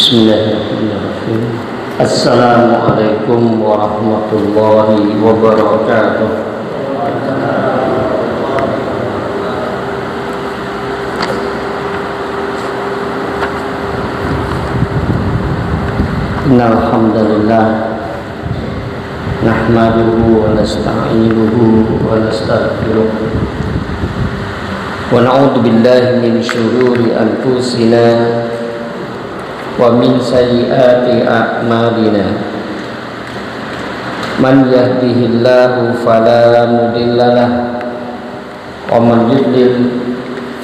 Bismillahirrahmanirrahim. Assalamualaikum warahmatullahi wabarakatuh. Innal hamdalillah nahmaduhu wa nasta'inuhu wa nastaghfiruh wa na'udzu billahi min shururi anfusina wa min sayyiati a'malina. Man yahdihillahu fala mudhillalah wa man yudlil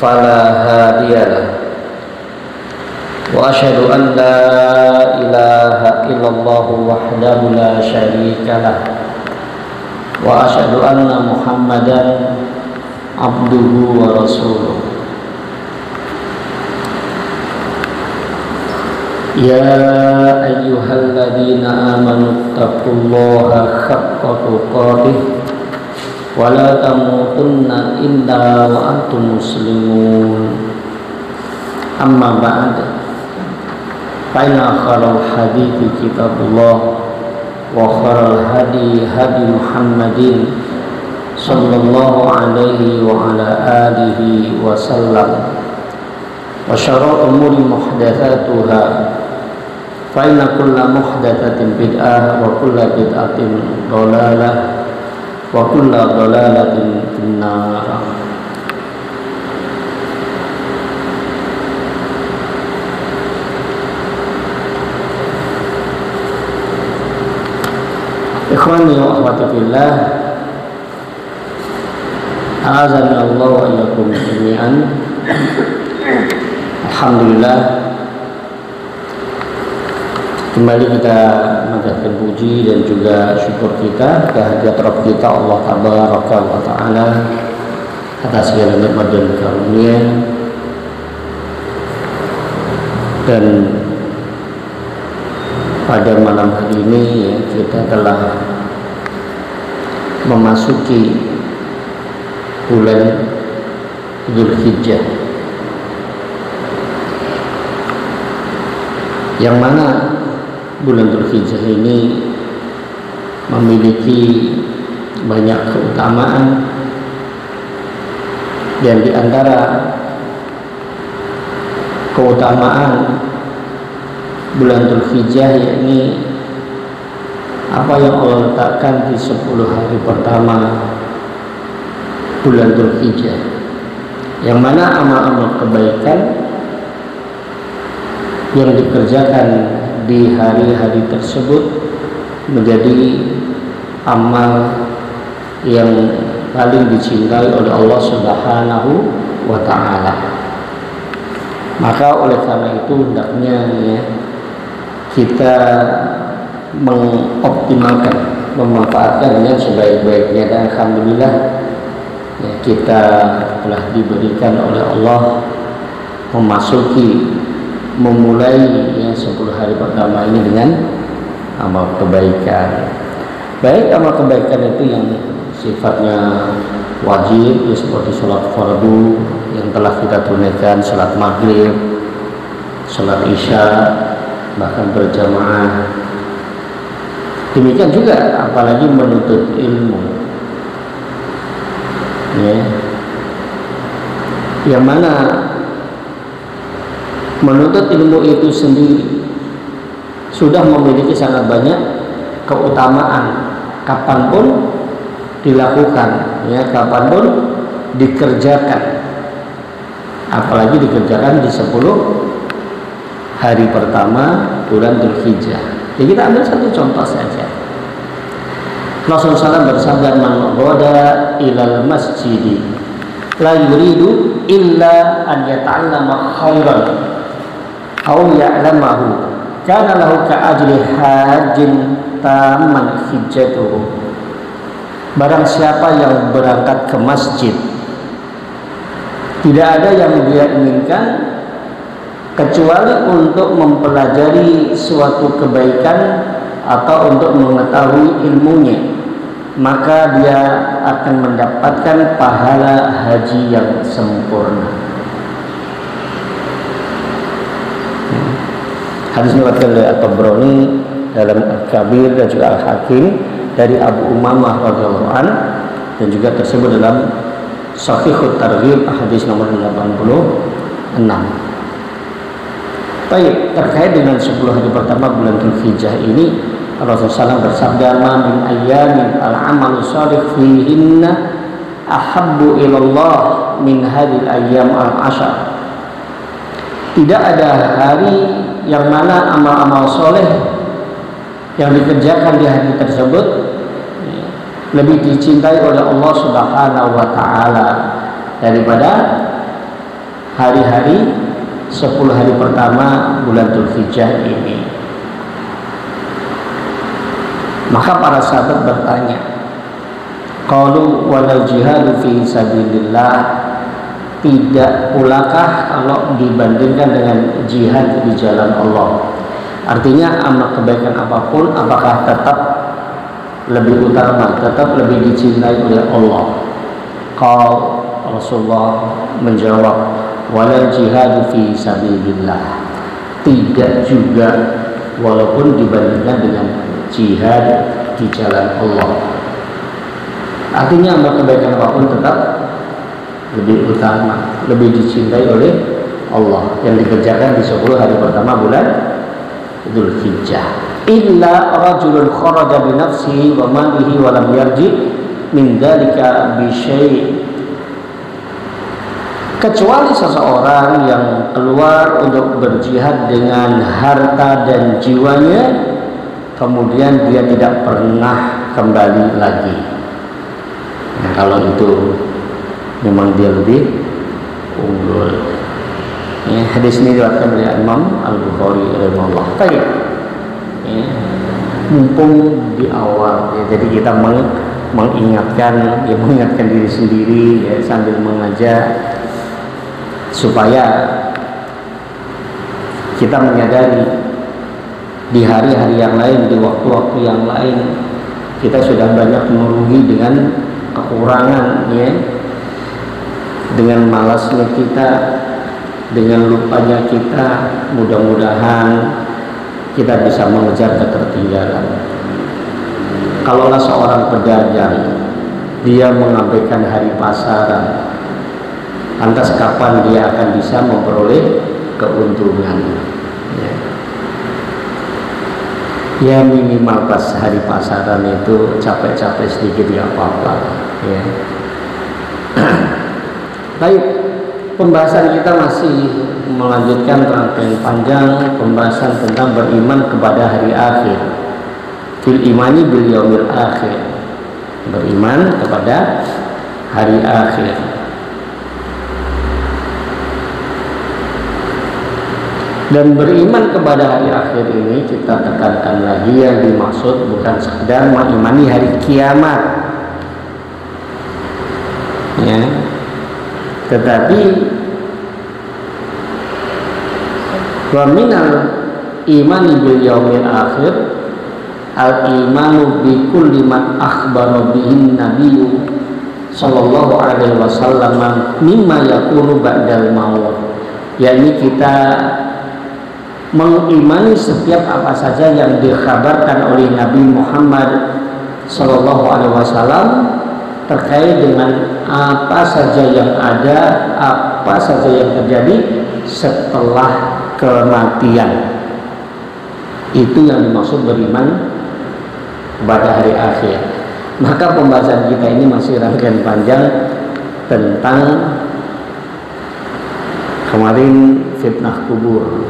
fala hadiyalah. Wa asyhadu an la ilaha illallah wahdahu la syarikalah wa asyhadu anna Muhammadan abduhu wa rasuluh. Ya ayyuhalladzina amanu taqullaha haqqa tuqatih wa la tamutunna illa wa antum muslimun. Amma ba'd, fa inna khairal hadithi kitabullah wa khairal hadi hadi Muhammadin sallallahu alaihi wa ala alihi wa sallam, wa syarrul umuri muhdatsatuha, fa inna kulla muhdatsatin bid'ah wa kulla bid'atin dhalalah wa kulla dhalalatin finnar. Ikhwani wa akhwati fillah, a'azani Allah wa iyyakum jami'an. Alhamdulillah, kembali kita mengucapkan puji dan juga syukur kita kehadirat Rabb kita Allah Tabaraka wa Ta'ala atas segala nikmat dan karunia. Dan pada malam hari ini kita telah memasuki bulan Dzulhijjah, yang mana bulan Dzulhijjah ini memiliki banyak keutamaan, dan di antara keutamaan bulan Dzulhijjah yakni apa yang Allah letakkan di 10 hari pertama bulan Dzulhijjah, yang mana amal-amal kebaikan yang dikerjakan di hari-hari tersebut menjadi amal yang paling dicintai oleh Allah Subhanahu wa Ta'ala. Maka oleh karena itu hendaknya kita mengoptimalkan, memanfaatkannya sebaik-baiknya. Dan alhamdulillah kita telah diberikan oleh Allah memulai 10 hari pertama ini dengan amal kebaikan. Baik amal kebaikan itu yang sifatnya wajib, seperti sholat fardu yang telah kita tunaikan, sholat maghrib, sholat isya, bahkan berjamaah. Demikian juga apalagi menuntut ilmu, yang mana menuntut ilmu itu sendiri sudah memiliki sangat banyak keutamaan, kapanpun dilakukan, kapanpun dikerjakan, apalagi dikerjakan di 10 hari pertama bulan Dzulhijjah. Jadi kita ambil satu contoh saja. Rasulullah SAW bersabda, "Man ghada ilal masjidi la yuridu illa an yata'allama khairan aw ya'lamahu kana lahu ka'ajri hajjin tamman hijjatuhu." Barang siapa yang berangkat ke masjid, tidak ada yang dia inginkan kecuali untuk mempelajari suatu kebaikan atau untuk mengetahui ilmunya, maka dia akan mendapatkan pahala haji yang sempurna. Hadis diriwayatkan oleh At-Tabrani dalam Al-Kabir dan juga Al-Hakim dari Abu Umamah radhiyallahu an, dan juga tersebut dalam Shahihut Targhib hadis nomor 86. Baik, terkait dengan 10 hari pertama bulan Dzulhijjah ini, Rasulullah SAW bersabda, "Ma min ayyamin al-amalu shalih fihinna ahabbu ilallah min hadhil ayyam al-ashar." Tidak ada hari yang mana amal-amal soleh yang dikerjakan di hari tersebut lebih dicintai oleh Allah Subhanahu wa Ta'ala daripada hari-hari 10 hari pertama bulan Dzulhijjah ini. Maka para sahabat bertanya, qalu walal jihadu fi sabilillah, tidak pulakah kalau dibandingkan dengan jihad di jalan Allah? Artinya amal kebaikan apapun apakah tetap lebih utama, tetap lebih dicintai oleh Allah? Qala Rasulullah menjawab, walal jihadu fi sabilillah, tidak juga walaupun dibandingkan dengan jihad di jalan Allah. Artinya amal kebaikan apapun tetap lebih utama, lebih dicintai oleh Allah yang dikerjakan di 10 hari pertama bulan Dzulhijjah. Illa rajulun kharaja bi nafsihi wa malihi wa lam yarji min dzalika bi syai'. Kecuali seseorang yang keluar untuk berjihad dengan harta dan jiwanya, kemudian dia tidak pernah kembali lagi. Nah, kalau itu memang dia lebih unggul. Ya, hadis ini diriwayatkan oleh Imam Al-Bukhari rahimahullah. Baik. Ya, mumpung di awal, ya, jadi kita mengingatkan diri sendiri, ya, sambil mengajak supaya kita menyadari di hari-hari yang lain, di waktu-waktu yang lain, kita sudah banyak merugi dengan kekurangan, ya, dengan malasnya kita, dengan lupanya kita. Mudah-mudahan kita bisa mengejar ketertinggalan. Kalaulah seorang pedagang dia mengabaikan hari pasaran, lantas kapan dia akan bisa memperoleh keuntungan? Ya minimal pas hari pasaran itu capek-capek sedikit ya apa-apa, ya. Baik, pembahasan kita masih melanjutkan rangkaian panjang pembahasan tentang beriman kepada hari akhir. Fil imani bil yaumil akhir, beriman kepada hari akhir. Dan beriman kepada hari akhir ini kita tekankan lagi, yang dimaksud bukan sekedar mengimani hari kiamat, ya, tetapi wa minal imani bil yaumil akhir al imanu bi kulli man akhbara bihin nabiyyu sallallahu alaihi wasallam mimma yakunu ba'dal maut, yakni kita mengimani setiap apa saja yang dikhabarkan oleh Nabi Muhammad sallallahu alaihi wasallam terkait dengan apa saja yang ada, apa saja yang terjadi setelah kematian. Itu yang dimaksud beriman kepada hari akhir. Maka pembahasan kita ini masih rangkaian panjang tentang kemarin fitnah kubur.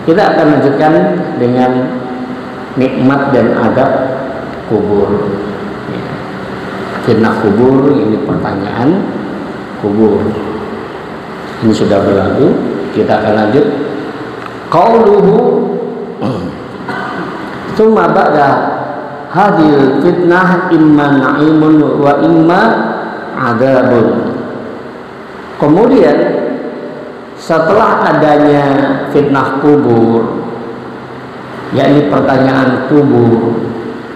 Kita akan lanjutkan dengan nikmat dan adab kubur. Fitnah kubur ini pertanyaan kubur. Ini sudah berlalu. Kita akan lanjut. Qauluhu tsumma ba'da hadil fitnah imma na'imun wa imma adzabun. Kemudian setelah adanya fitnah kubur, yakni pertanyaan kubur,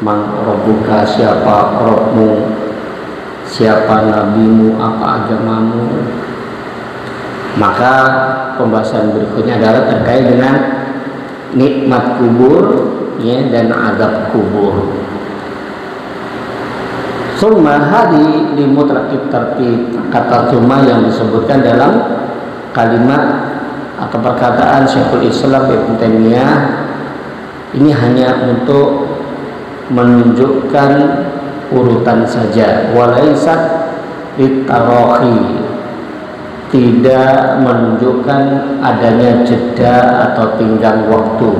man rabbuka, siapa Rabbmu, siapa nabimu, apa agamamu, maka pembahasan berikutnya adalah terkait dengan nikmat kubur, ya, dan azab kubur. Summa hadi li mutlaqit tartib, kata summa yang disebutkan dalam kalimat atau perkataan Syekhul Islam Ibnu Taimiyah ini hanya untuk menunjukkan urutan saja, walaisat litarahi, tidak menunjukkan adanya jeda atau tinggal waktu.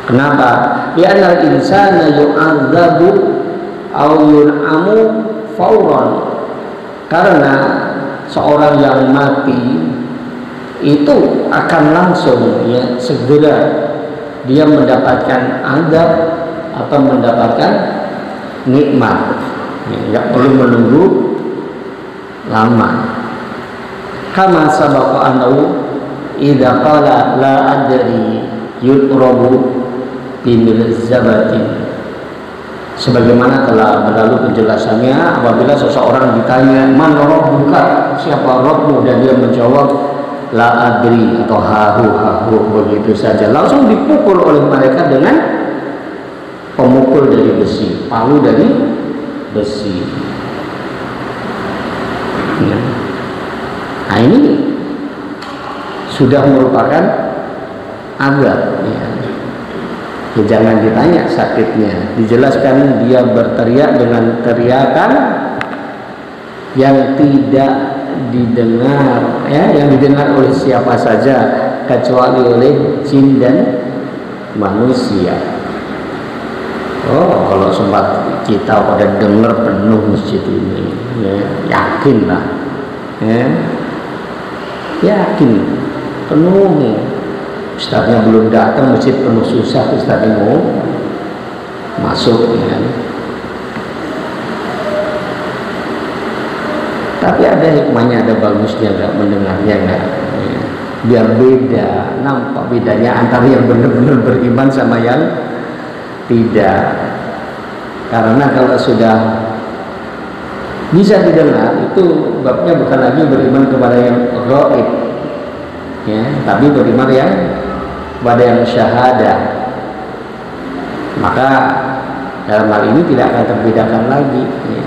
Kenapa? Li'anal insana yu'adzabu aw yun'amu fauran. Karena seorang yang mati itu akan langsung, ya, segera dia mendapatkan azab atau mendapatkan nikmat, ya, nggak perlu menunggu lama. Kama sabaqa annahu idza qala la adri yutrabu bimilzabatin, sebagaimana telah berlalu penjelasannya apabila seseorang ditanya man rabbuka, siapa Rabbmu, dan dia menjawab la adri atau hahu begitu saja, langsung dipukul oleh mereka dengan pemukul dari besi, palu dari besi, ya. Nah ini sudah merupakan azab, ya. Ya, jangan ditanya sakitnya, dijelaskan dia berteriak dengan teriakan yang tidak didengar, ya, yang didengar oleh siapa saja kecuali oleh jin dan manusia. Oh, kalau sempat kita pada dengar penuh masjid ini, ya, yakinlah, ya, yakin penuh, ya. Ustaznya belum datang, masjid penuh, susah ustaznya mau masuk, ya. Tapi ada hikmahnya, ada bagusnya nggak mendengarnya nggak, ya. Biar beda, nampak bedanya antara yang benar-benar beriman sama yang tidak. Karena kalau sudah bisa didengar, itu babnya bukan lagi beriman kepada yang gaib, ya, tapi beriman yang kepada yang syahadah. Maka dalam hal ini tidak akan terbedakan lagi, ya.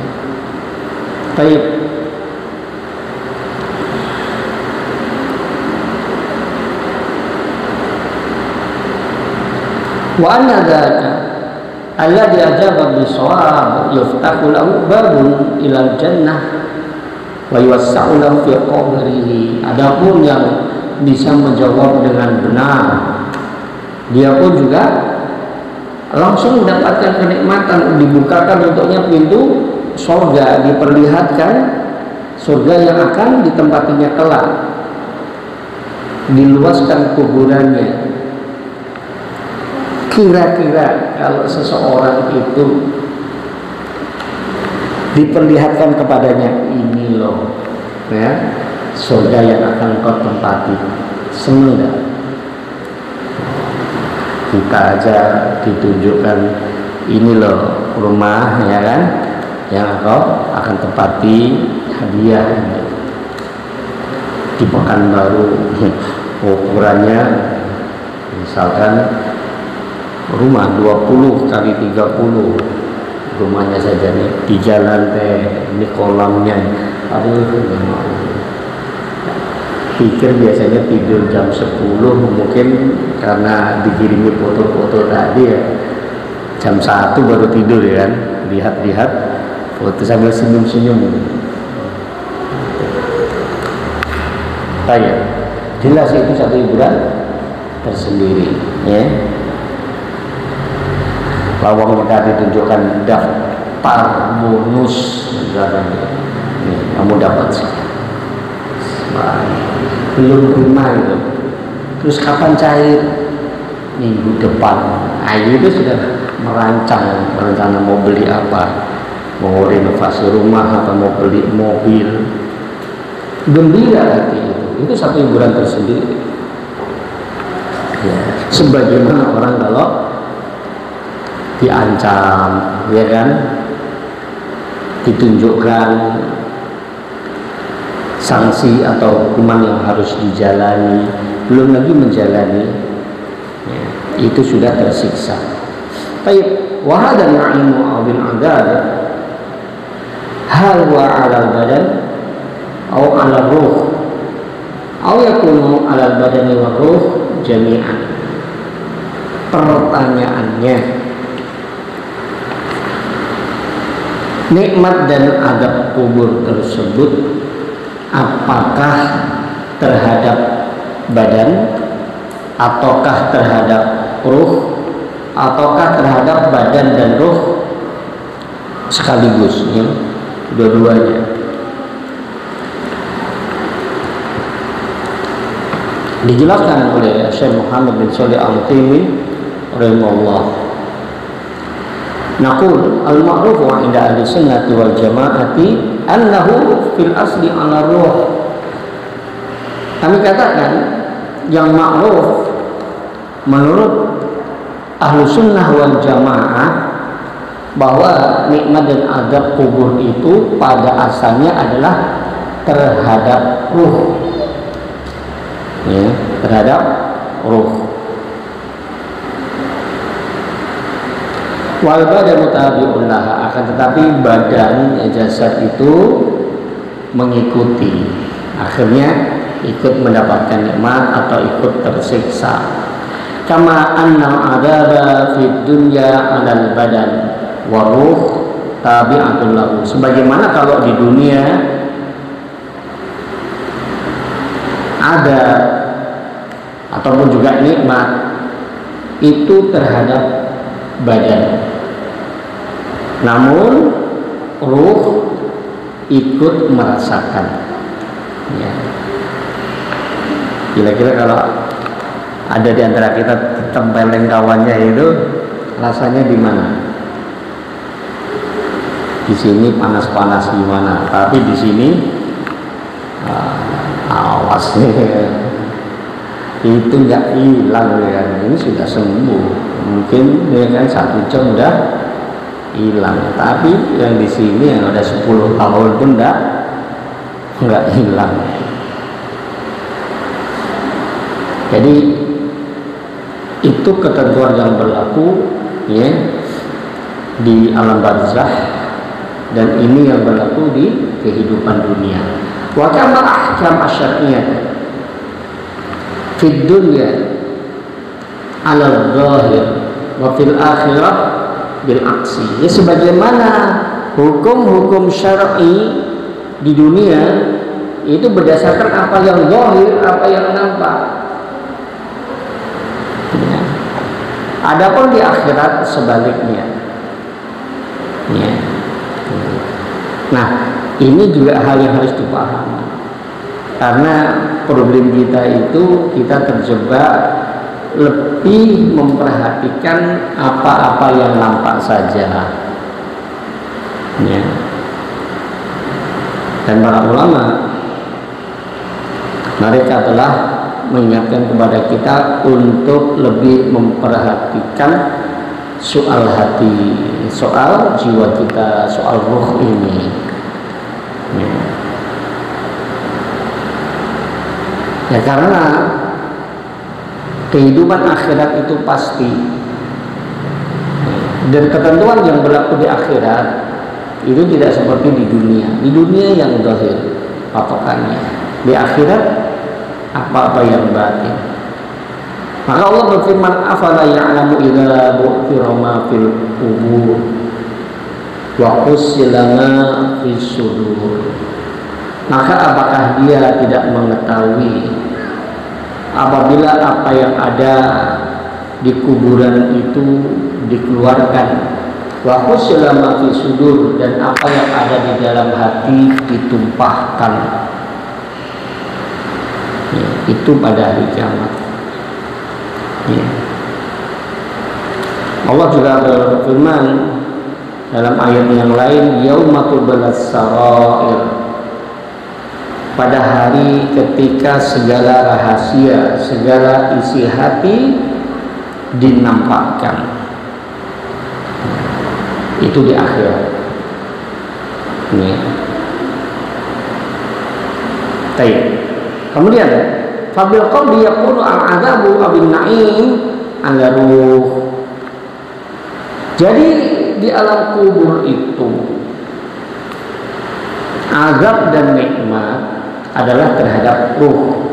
Baik. Wa anna dzaka alladhi ajaba bis-shawab yuftahu lahu babun ilal jannah wa yuwassa'u lahu fi qabrihi. Adapun yang bisa menjawab dengan benar, dia pun juga langsung mendapatkan kenikmatan, dibukakan untuknya pintu surga, diperlihatkan surga yang akan ditempatinya kelak, diluaskan kuburannya. Kira-kira kalau seseorang itu diperlihatkan kepadanya, ini loh, ya, surga yang akan kau tempati, senang gak? Kita aja ditunjukkan, ini loh rumah, ya kan, yang kau akan tempati, hadiah di Pekanbaru, ukurannya misalkan rumah 20 kali 30 rumahnya saja nih, di jalan teh, ini kolamnya, aduh, pikir biasanya tidur jam 10, mungkin karena dikirimi foto-foto tadi, ya, jam 1 baru tidur, ya kan, lihat-lihat foto sambil senyum-senyum. Kayak jelas itu satu hiburan tersendiri, ya. Lawang kita ditunjukkan daftar bonus negara ini, kamu dapat sekian, belum terima itu, terus kapan cair? Minggu depan. Ayu itu sudah merancang rencana mau beli apa, mau renovasi rumah atau mau beli mobil. Gembira hati itu satu hiburan tersendiri, ya. Sebagaimana orang kalau diancam, ya kan, ditunjukkan sanksi atau hukuman yang harus dijalani, belum lagi menjalani, itu sudah tersiksa. Baik, wa hadha na'imu aw bil 'adzab hal wa 'ala al-badan aw 'ala ruh aw yakunu 'ala al-badani wa ruh jami'an. Pertanyaannya, nikmat dan azab kubur tersebut apakah terhadap badan ataukah terhadap ruh ataukah terhadap badan dan ruh sekaligus, ya, dua-duanya. Dijelaskan oleh Syekh Muhammad bin Shalih Al-Utsaimin rahimahullah. Naqul al-ma'rufu 'inda ahli sunnati wal jamaati annahu fil asli 'ala ruh. Kami katakan yang ma'ruf menurut ahlu sunnah wal jamaah bahwa nikmat dan azab kubur itu pada asalnya adalah terhadap ruh, ya, terhadap ruh. Wal badanu tabi'un laha, akan tetapi badan, jasad itu mengikuti, akhirnya ikut mendapatkan nikmat atau ikut tersiksa. Kama anna adzaba fid dunya 'alal badan wa ruh tabi'atun lahu. Sebagaimana kalau di dunia ada ataupun juga nikmat itu terhadap badan, namun ruh ikut merasakan, ya. Kira-kira kalau ada di antara kita tempeleng kawannya itu rasanya di mana? Di sini panas-panas gimana, tapi di sini awas itu nggak hilang, ya. Ini sudah sembuh, mungkin ya kan 1 jam udah hilang, tapi yang di sini yang ada 10 tahun pun nggak hilang. Jadi itu ketentuan yang berlaku, ya, di alam barzakh, dan ini yang berlaku di kehidupan dunia. Wa kama ahkam asy-syar'iyyah fid dunya 'ala dzahir wa fil akhirah bil aksi. Ya, sebagaimana hukum-hukum syar'i di dunia itu berdasarkan apa yang zahir, apa yang nampak. Adapun di akhirat sebaliknya, ya. Nah, ini juga hal yang harus dipahami, karena problem kita itu kita terjebak lebih memperhatikan apa-apa yang nampak saja, ya. Dan para ulama mereka telah mengingatkan kepada kita untuk lebih memperhatikan soal hati, soal jiwa kita, soal ruh ini, ya. Ya, karena kehidupan akhirat itu pasti, dan ketentuan yang berlaku di akhirat itu tidak seperti di dunia. Di dunia yang zahir patokannya, di akhirat apa-apa yang batin. Maka Allah berfirman, afala ya'lamu idza bu'thira ma fil qubur wa husila ma fis sudur. Maka apakah dia tidak mengetahui apabila apa yang ada di kuburan itu dikeluarkan, wa husila ma fis sudur, dan apa yang ada di dalam hati ditumpahkan. Ya, itu pada hari kiamat, ya. Allah juga berfirman dalam ayat yang lain, yauma tublas sarair, pada hari ketika segala rahasia, segala isi hati dinampakkan. Itu di akhirat, ya. Baik. Kemudian fabil qabli yakunu al-'adzabu abin na'im ala ruh. Jadi di alam kubur itu azab dan nikmat adalah terhadap ruh.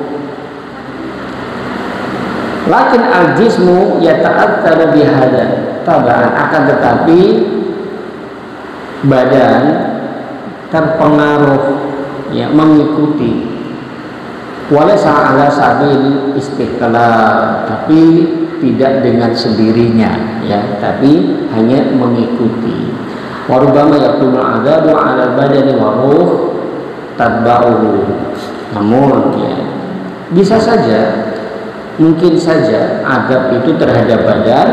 Lakin al-jismu yata'attaru bihada tabaan, akan tetapi badan terpengaruh, ya, mengikuti, walaysa ala sabil istiqlal, tapi tidak dengan sendirinya, ya, tapi hanya mengikuti. Warubama yakunu adabu ala badani wa ruh tadba'uhu. Namun, ya, bisa saja, mungkin saja adab itu terhadap badan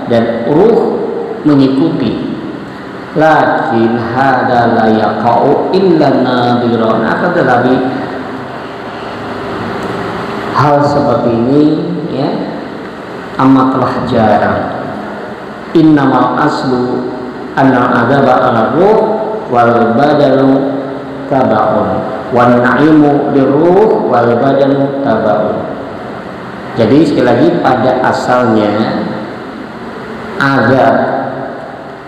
dan ruh mengikuti. Lakin hada la yaqa'u illa nadiran, akan tetapi hal seperti ini, ya, amatlah jarang. Innamal aslu annal adaba ala ruh wal badanu tabaun wan na'imu liruh wal badanu tabaun. Jadi sekali lagi, pada asalnya azab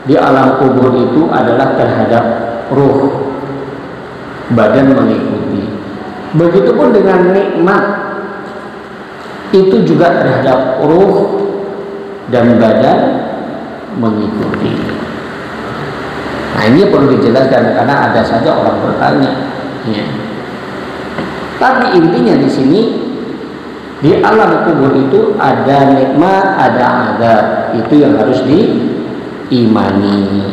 di alam kubur itu adalah terhadap ruh, badan mengikuti. Begitupun dengan nikmat, itu juga terhadap ruh dan badan mengikuti. Nah, ini perlu dijelaskan karena ada saja orang bertanya, ya. Tapi intinya di sini, di alam kubur itu ada nikmat, ada azab. Itu yang harus diimani.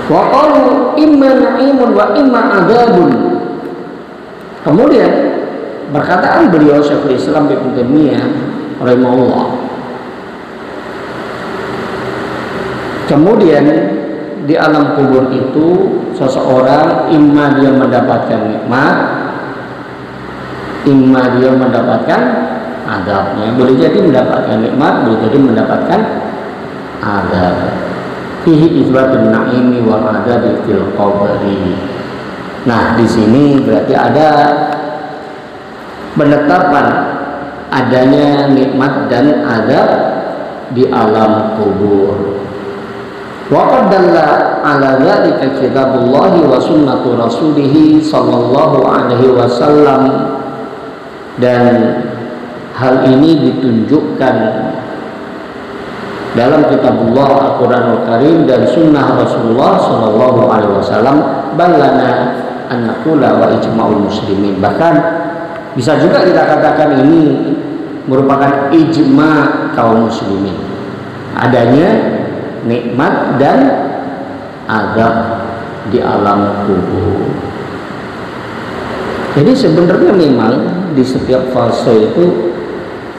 Wa qalu imma na'imun wa imma adzabun. Kemudian perkataan beliau Syekhul Islam Ibnu Taimiyah rahimahullah. Kemudian di alam kubur itu seseorang imma dia mendapatkan nikmat, imma dia mendapatkan azabnya. Boleh jadi mendapatkan nikmat, boleh jadi mendapatkan azab. Fihi isbatun na'imi wal azabi fil qabri. Nah, di sini berarti ada penetapan adanya nikmat dan azab di alam kubur. Wa qad dalla ala dzalika kitabullah wa sunnatu rasulih sallallahu alaihi wasallam, dan hal ini ditunjukkan dalam kitabullah Al-Qur'anul Karim dan sunnah Rasulullah sallallahu alaihi wasallam, balana an naqula wa ijma'ul muslimin. Bahkan bisa juga kita katakan ini merupakan ijma kaum muslimin, adanya nikmat dan azab di alam kubur. Jadi sebenarnya memang di setiap fase itu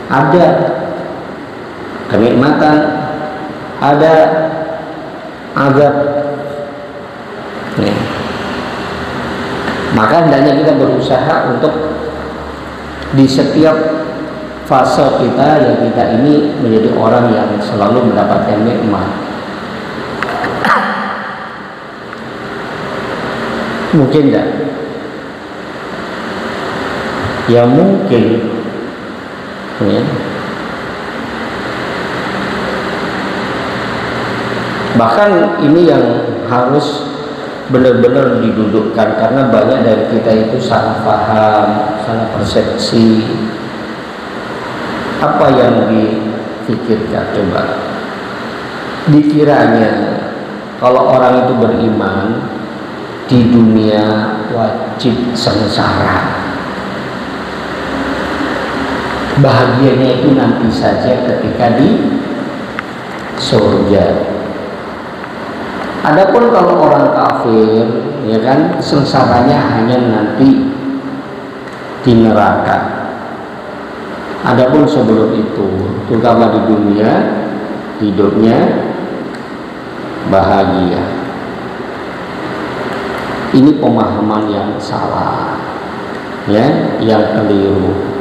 ada kenikmatan, ada azab. Nih. Maka hendaknya kita berusaha untuk di setiap fase kita, ya, kita ini menjadi orang yang selalu mendapatkan nikmat. Mungkin enggak? Ya mungkin, ya. Bahkan ini yang harus benar-benar didudukkan, karena banyak dari kita itu salah paham, salah persepsi. Apa yang dipikirkan? Coba dikiranya kalau orang itu beriman di dunia wajib sengsara, bahagianya itu nanti saja ketika di surga. Adapun kalau orang kafir, ya kan, sengsaranya hanya nanti di neraka. Adapun sebelum itu, terutama di dunia, hidupnya bahagia. Ini pemahaman yang salah, ya, yang keliru.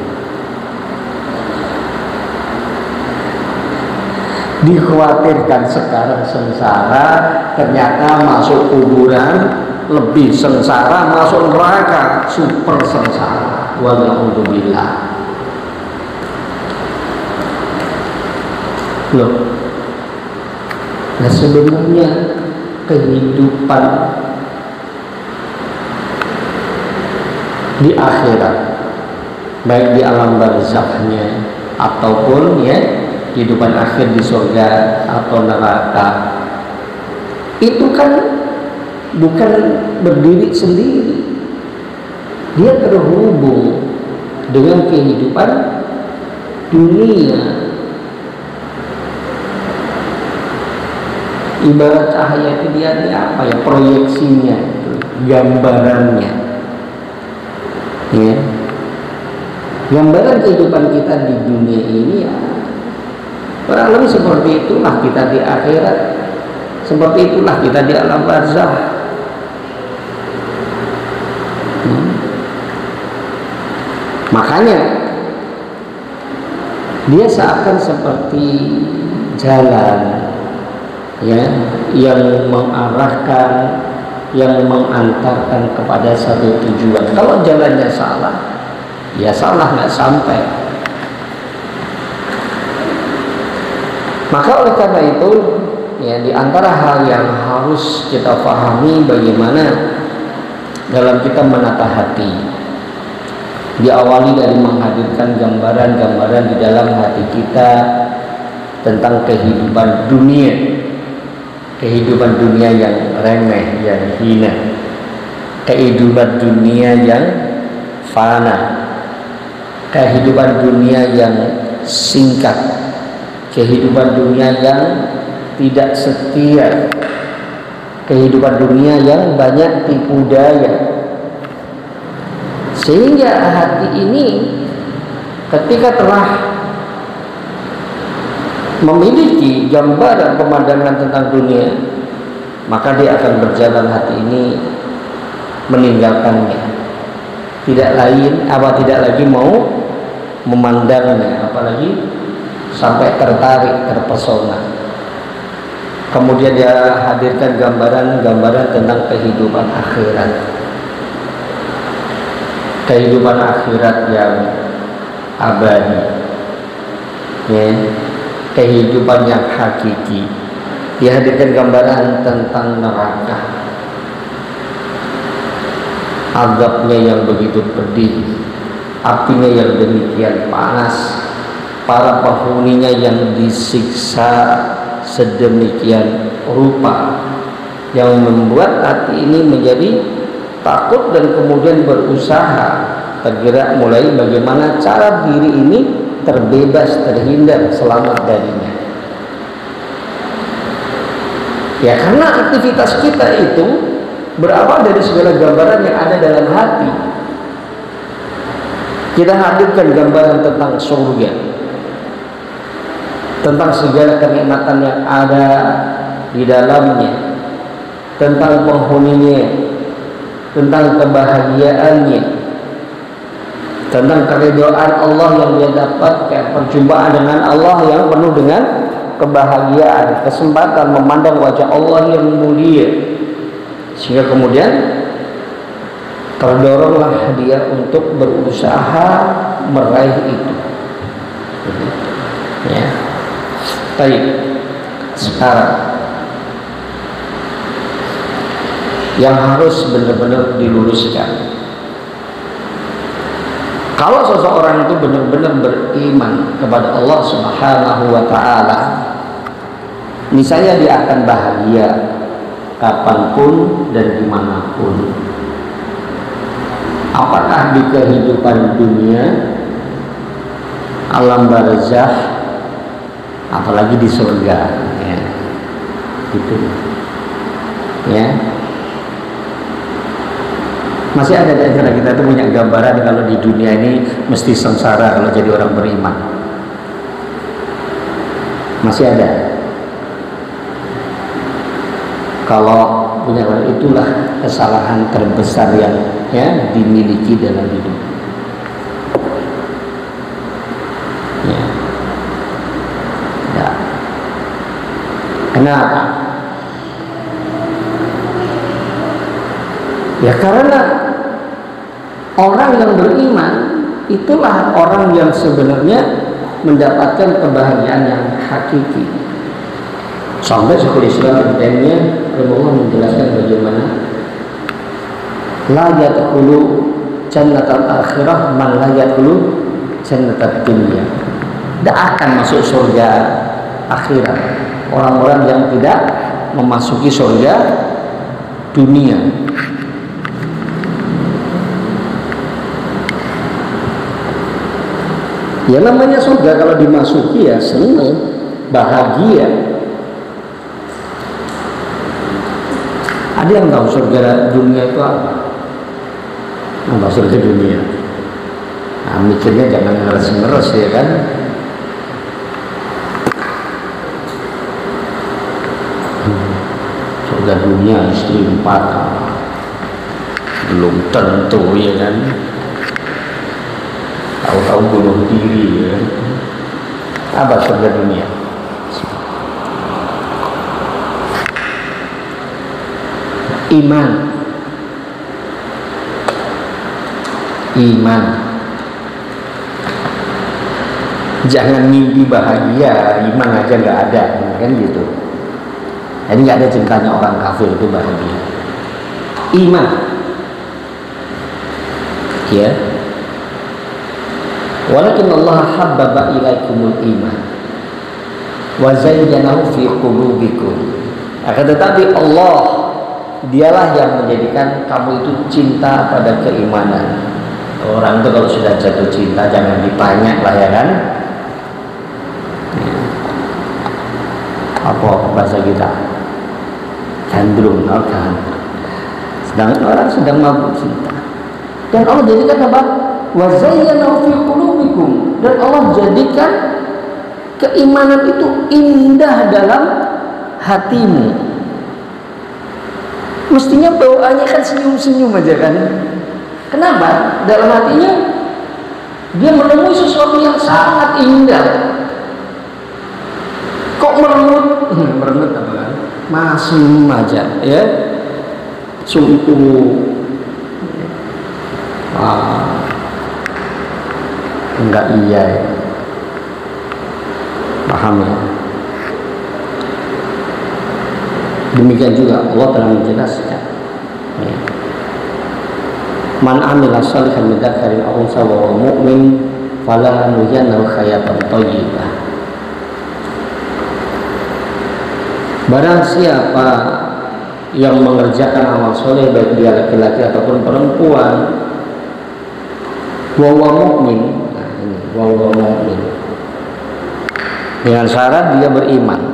Dikhawatirkan sekarang sengsara, ternyata masuk kuburan lebih sengsara, masuk neraka super sengsara. Wallahu billah. Loh, nah sebenarnya kehidupan di akhirat, baik di alam barzakhnya ataupun ya kehidupan akhir di surga atau neraka, itu kan bukan berdiri sendiri, dia terhubung dengan kehidupan dunia. Ibarat cahaya itu dia apa ya, proyeksinya, gambarannya, ya. Gambaran kehidupan kita di dunia ini ya kurang lebih seperti itulah kita di akhirat, seperti itulah kita di alam barzakh. Makanya dia seakan seperti jalan ya, yang mengarahkan, yang mengantarkan kepada satu tujuan. Kalau jalannya salah, ya salah, nggak sampai. Maka oleh karena itu ya, di antara hal yang harus kita pahami bagaimana dalam kita menata hati, diawali dari menghadirkan gambaran-gambaran di dalam hati kita tentang kehidupan dunia. Kehidupan dunia yang remeh, yang hina, kehidupan dunia yang fana, kehidupan dunia yang singkat, kehidupan dunia yang tidak setia, kehidupan dunia yang banyak tipu daya. Sehingga hati ini ketika telah memiliki gambaran pemandangan tentang dunia, maka dia akan berjalan hati ini meninggalkannya, tidak lagi mau memandangnya, apalagi sampai tertarik, terpesona. Kemudian dia hadirkan gambaran-gambaran tentang kehidupan akhirat, kehidupan akhirat yang abadi, ya, kehidupan yang hakiki. Dihadirkan gambaran tentang neraka, azabnya yang begitu pedih, apinya yang demikian panas, para penghuninya yang disiksa sedemikian rupa, yang membuat hati ini menjadi takut dan kemudian berusaha tergerak mulai bagaimana cara diri ini terbebas, terhindar, selamat darinya. Ya, karena aktivitas kita itu berawal dari segala gambaran yang ada dalam hati. Kita hadirkan gambaran tentang surga, tentang segala kenikmatan yang ada di dalamnya, tentang penghuninya, tentang kebahagiaannya, tentang keridhaan Allah yang dia dapatkan, perjumpaan dengan Allah yang penuh dengan kebahagiaan, kesempatan memandang wajah Allah yang mulia, sehingga kemudian terdoronglah dia untuk berusaha meraih itu. Ya, baik. Sekarang yang harus benar-benar diluruskan, kalau seseorang itu benar-benar beriman kepada Allah Subhanahu wa Ta'ala, misalnya dia akan bahagia kapanpun dan dimanapun, apakah di kehidupan dunia, alam barzakh, apalagi di surga, ya, gitu, ya. Masih ada di antara kita itu punya gambaran kalau di dunia ini mesti sengsara kalau jadi orang beriman. Masih ada. Kalau punya, itulah kesalahan terbesar yang ya dimiliki dalam hidup. Ya. Ya. Kenapa? Ya karena orang yang beriman itulah orang yang sebenarnya mendapatkan kebahagiaan yang hakiki. Sampai Syekhul Islam Ibnu Taimiyah menjelaskan bagaimana la yadkhulu jannatal akhirah man la yadkhulu jannatat dunya. Tidak akan masuk surga akhirat orang-orang yang tidak memasuki surga dunia. Ya namanya surga kalau dimasuki ya senang, bahagia. Ada yang tahu surga dunia itu apa? Apa surga dunia? Nah, mikirnya jangan ngeres-ngeres ya kan? Surga dunia istri 4 belum tentu ya kan? Tahu-tahu bunuh diri ya. Apa surga dunia? Iman. Jangan mimpi bahagia, iman aja nggak ada, kan gitu. Jadi nggak ada ceritanya orang kafir itu bahagia. Iman, ya. Walakin Allah habbaba ilaikumul iman wa zayyanahu fi qulubikum. Akan tetapi Allah dialah yang menjadikan kamu itu cinta pada keimanan. Orang itu kalau sudah jatuh cinta jangan ditanya lah ya kan. Apa bahasa kita? Gandrung, kan? Sedangkan orang sedang mabuk cinta. Dan Allah jadikan apa? Wa zayyanahu fi qulubikum. Dan Allah jadikan keimanan itu indah dalam hatimu. Mestinya bawaannya kan senyum-senyum aja kan. Kenapa? Dalam hatinya dia menemui sesuatu yang sangat indah. Kok merenut? Merenut apa kan? Masih aja ya. Sungguh enggak iya ya. Paham ya? Demikian juga Allah telah menjelaskan ya. Man amila shalihan min dzakarin aw unsa wa huwa mu'min falanuhyiyannahu hayatan thayyibah. Barang siapa yang mengerjakan amal soleh baik dia laki-laki ataupun perempuan wa huwa mu'min, nah ini wa huwa mu'min, dengan syarat dia beriman.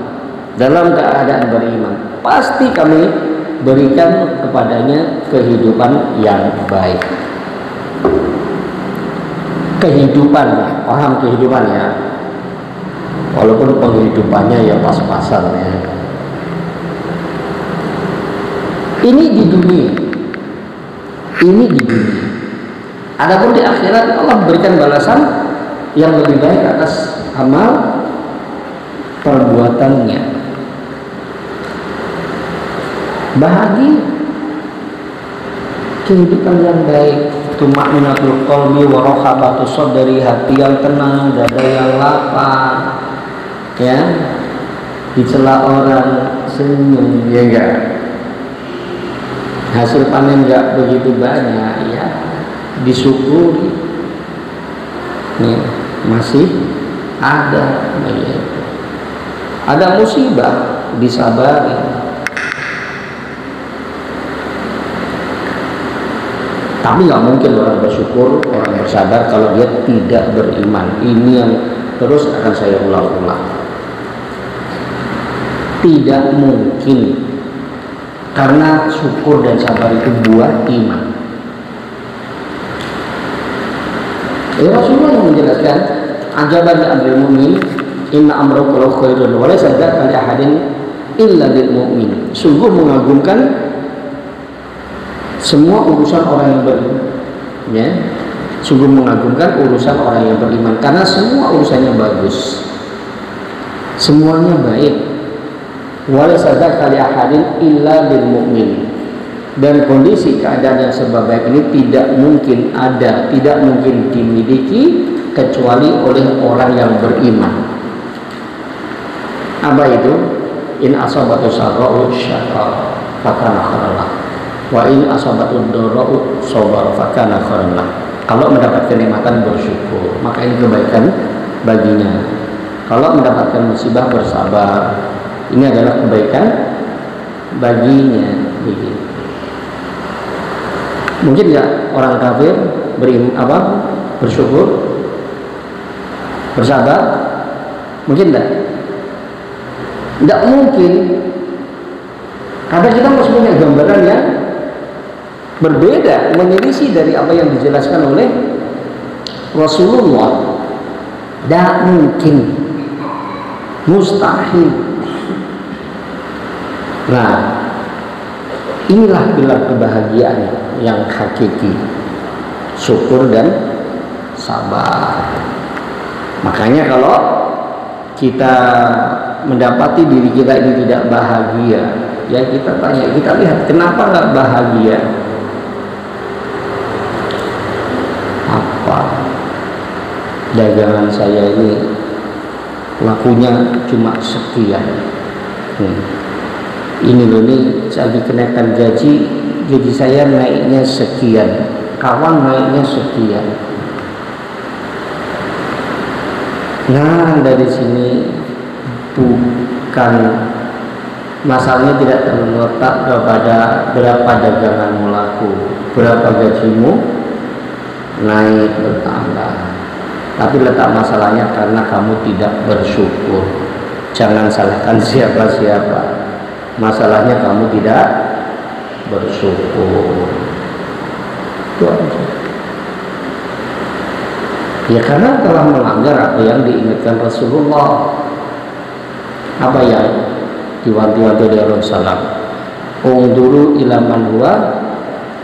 Dalam keadaan beriman pasti kami berikan kepadanya kehidupan yang baik. Kehidupan, paham kehidupan ya, walaupun penghidupannya ya pas-pasan ya. Ini di dunia, ini di dunia. Adapun di akhirat Allah berikan balasan yang lebih baik atas amal perbuatannya. Bahagia, kehidupan yang baik, tumakninatul qalbi wa rahabatu sadri, hati yang tenang, dada yang lapang, ya, dicela orang senyum, ya enggak, hasil panen enggak begitu banyak, ya, disyukuri, nih, masih ada, ya. Ada musibah disabari. Tapi nggak mungkin orang bersyukur, orang bersabar kalau dia tidak beriman. Ini yang terus akan saya ulang-ulang. Tidak mungkin, karena syukur dan sabar itu buah iman. Rasulullah yang menjelaskan, ajaban li amril mu'min, inna amrahu kulluhu khairun wa laysa dzaka li ahadin illa lil mu'min. Sungguh mengagumkan semua urusan orang yang beriman, ya. Sungguh mengagumkan urusan orang yang beriman karena semua urusannya bagus, semuanya baik. Wa laysa dzaka li ahadin illa lil mu'min. Dan kondisi keadaan yang serba baik ini tidak mungkin ada, tidak mungkin dimiliki kecuali oleh orang yang beriman. Apa itu? In asabatu sarra'u syakara fakana khairan lah, wa in asabatu dharra'u sabara fakana khairan lah. Kalau mendapat kenikmatan bersyukur, maka ini kebaikan baginya. Kalau mendapatkan musibah bersabar, ini adalah kebaikan baginya. Begitu. Mungkin nggak orang kafir bersyukur, bersabar? Mungkin nggak? Nggak mungkin. Karena kita harus punya gambaran yang berbeda, menyelisih dari apa yang dijelaskan oleh Rasulullah. Tidak mungkin, mustahil. Nah, inilah pilar kebahagiaan yang hakiki, syukur dan sabar. Makanya kalau kita mendapati diri kita ini tidak bahagia, ya kita tanya, kita lihat kenapa nggak bahagia. Apa dagangan saya ini lakunya cuma sekian, ini loh nih saya lagi kenaikan gaji saya naiknya sekian, kawan naiknya sekian. Nah, dari sini bukan masalahnya tidak terletak kepada berapa daganganmu laku, berapa gajimu naik bertambah, tapi letak masalahnya karena kamu tidak bersyukur. Jangan salahkan siapa-siapa, masalahnya kamu tidak bersyukur. Itu aja. Ya karena telah melanggar apa yang diingatkan Rasulullah, apa yang diwanti-wanti oleh Rasulullah. Unduru ila man huwa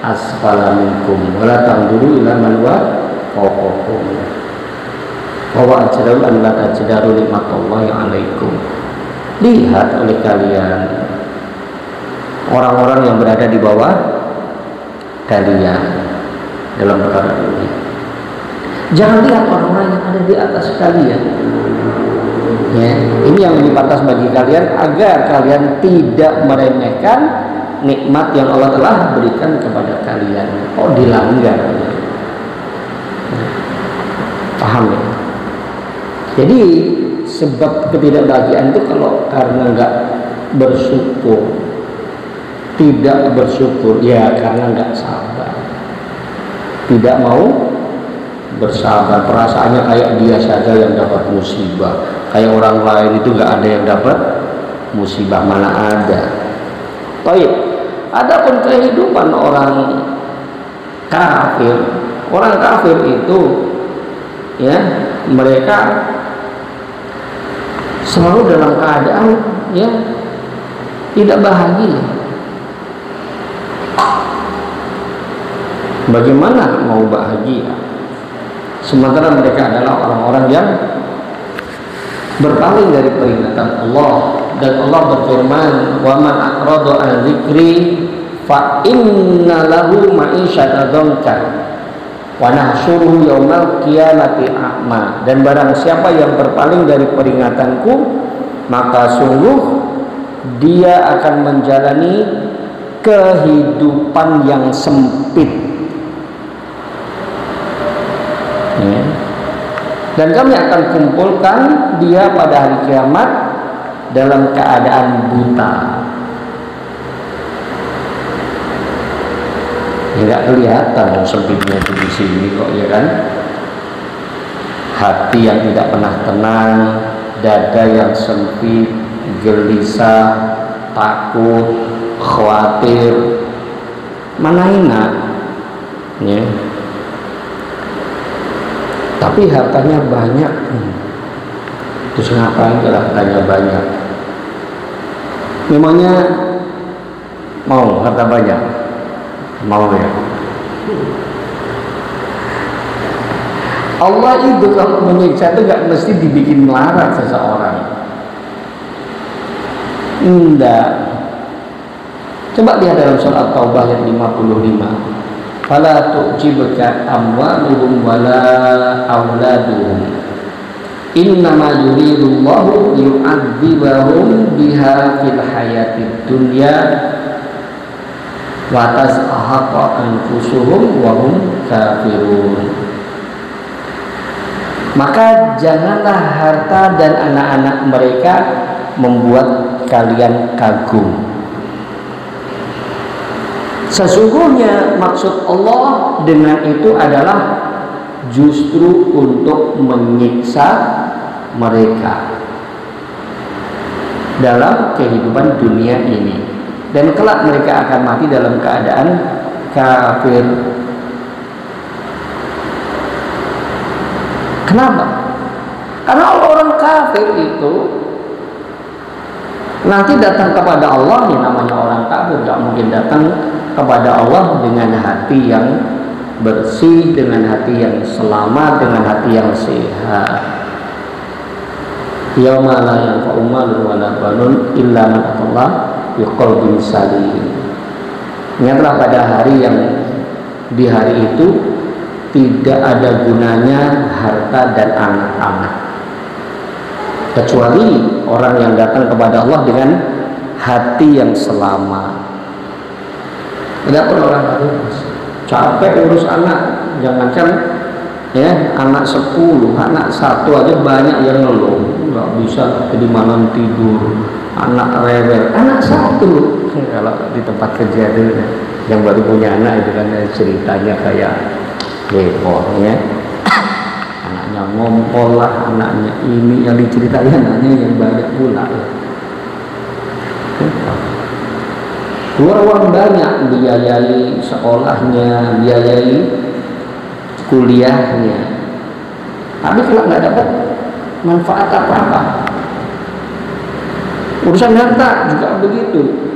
asfala minkum wala tanduru ila man huwa fawqakum. Wa ajdaru an la tajdaru nikmatallahi alaikum. Lihat oleh kalian orang-orang yang berada di bawah kalian dalam perkara ini. Jangan lihat orang-orang yang ada di atas kalian. Ya, ini yang lebih pantas bagi kalian agar kalian tidak meremehkan nikmat yang Allah telah berikan kepada kalian. Oh, dilanggar. Paham ya? Jadi sebab ketidakbahagiaan itu kalau karena nggak bersyukur, tidak bersyukur, ya karena nggak sabar, tidak mau bersabar, perasaannya kayak dia saja yang dapat musibah, kayak orang lain itu nggak ada yang dapat musibah, mana ada. Baik, adapun kehidupan orang kafir itu ya mereka selalu dalam keadaan ya tidak bahagia. Bagaimana mau bahagia? Sementara mereka adalah orang-orang yang berpaling dari peringatan Allah, dan Allah berfirman, "Wa man a'rada an dzikri fa inna lahu ma'isyatan dhanka wa nahsyuruhu yaumal qiyamati a'ma." Dan barang siapa yang berpaling dari peringatanku, maka sungguh dia akan menjalani kehidupan yang sempit. Dan kami akan kumpulkan dia pada hari kiamat dalam keadaan buta. Tidak kelihatan sempitnya itu di sini kok, ya kan? Hati yang tidak pernah tenang, dada yang sempit, gelisah, takut, khawatir, mana enak, ya. Tapi hartanya banyak, terus ngapain kalau hartanya banyak? Memangnya mau harta banyak? Mau ya? Allah itu kalau menyiksa itu gak mesti dibikin melarat seseorang. Enggak. Coba lihat dalam surat Taubah ayat 55. fala tu'jibka amwaluhum wala auladuhum innama yuridullahu yu'adzibahum biha fil hayatid dunya wa tazhaqa anfusuhum wa hum kafirun. Maka janganlah harta dan anak-anak mereka membuat kalian kagum. Sesungguhnya maksud Allah dengan itu adalah justru untuk menyiksa mereka dalam kehidupan dunia ini, dan kelak mereka akan mati dalam keadaan kafir. Kenapa? Karena orang kafir itu nanti datang kepada Allah, yang namanya orang kafir gak mungkin datang kepada Allah dengan hati yang bersih, dengan hati yang selamat, dengan hati yang sehat. Yauma la yanfa'u malun wala banun illa man atallaha biqalbin salim. Ingatlah pada hari yang di hari itu tidak ada gunanya harta dan anak-anak, kecuali orang yang datang kepada Allah dengan hati yang selamat. Tidak perlu orang harus capek urus anak, jangankan ya anak 10, anak 1 aja banyak yang ngeluh nggak bisa di malam tidur, anak rewel, anak 1. Kalau di tempat kerja itu yang baru punya anak itu kan ceritanya kayak ya, anaknya ngompol lah, anaknya ini yang diceritain, anaknya yang banyak pula ya. Keluar uang banyak, biayai sekolahnya, biayai kuliahnya, tapi kalau nggak dapat manfaat apa-apa. Urusan harta juga begitu.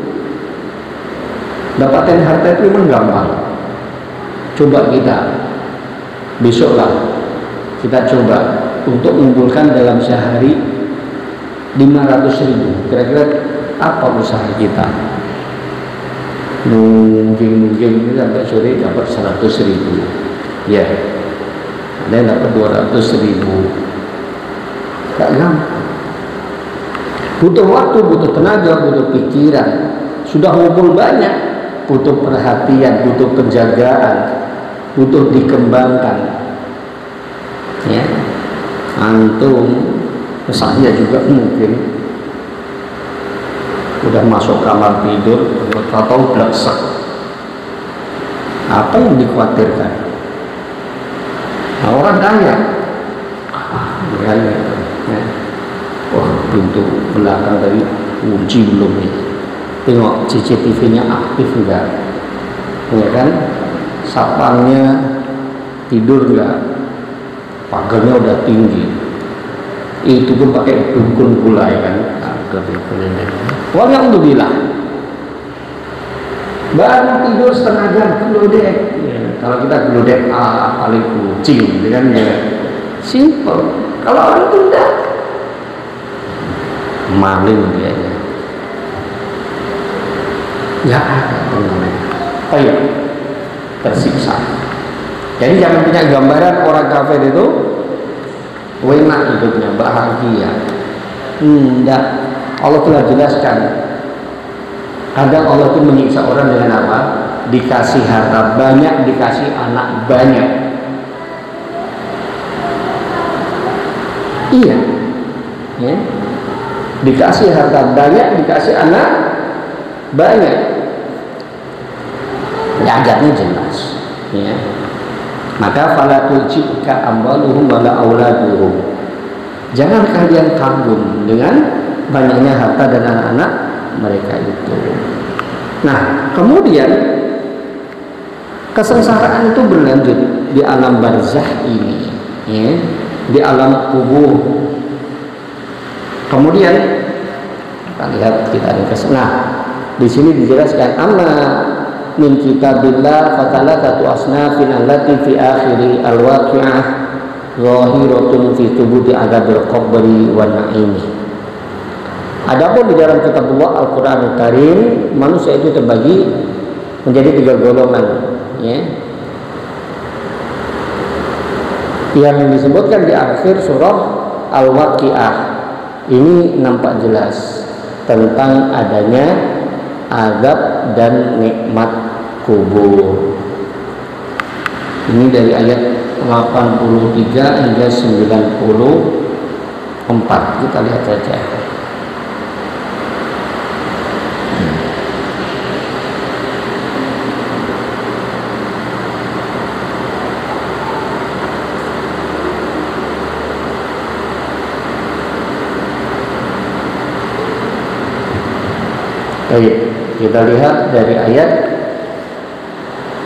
Dapatin harta itu memang gampang. Coba kita besoklah kita coba untuk mengumpulkan dalam sehari 500.000. Kira-kira apa usaha kita? Mungkin sampai sore dapat 100.000. Ya, ada yang dapat 200.000. Gak gampang. Butuh waktu, butuh tenaga, butuh pikiran. Sudah ngumpul banyak, butuh perhatian, butuh penjagaan, butuh dikembangkan. Ya, antum, saya juga mungkin udah masuk kamar tidur, tahu blesek. Apa yang dikhawatirkan? Nah, orang kaya, ya. Wah, pintu belakang tadi kunci belum ya? Tengok CCTV-nya aktif enggak? Ya kan? Sapangnya tidur enggak? Pagarnya udah tinggi. Itu pun pakai dukun pula ya kan? Walhamdulillah. Baru tidur setengah jam gelodek. Ya, kalau kita gelodek paling kucing, kan ya. Simple. Kalau orang itu enggak, maling dia ya. Ya, ayo tersiksa. Jadi jangan punya gambaran orang kafir itu enak hidupnya, bahagia. Enggak. Allah telah jelaskan. Kadang Allah itu menyiksa orang dengan apa? Dikasih harta banyak, dikasih anak banyak. Iya. Ya. Dikasih harta banyak, dikasih anak banyak. Ayatnya jelas. Ya. Maka fala tu'jibka amwaluhum wala auladuhum. Jangan kalian kagum dengan banyaknya harta dan anak-anak mereka itu. Nah, kemudian kesengsaraan itu berlanjut di alam barzakh ini, ya, di alam kubur. Kemudian kita lihat, kita ada nah, di sini dijelaskan amma min kitabillah fatalatu asnafin allati fi akhiri alwaqi'ah zahiratun fi thubuti adabil qabri wan na'imi. Adapun di dalam kitabullah Al-Qur'anul Karim, manusia itu terbagi menjadi 3 golongan, ya. yang disebutkan di akhir surah Al-Waqiah ini nampak jelas tentang adanya azab dan nikmat kubur. Ini dari ayat 83 hingga 94. Kita lihat saja. Baik, kita lihat dari ayat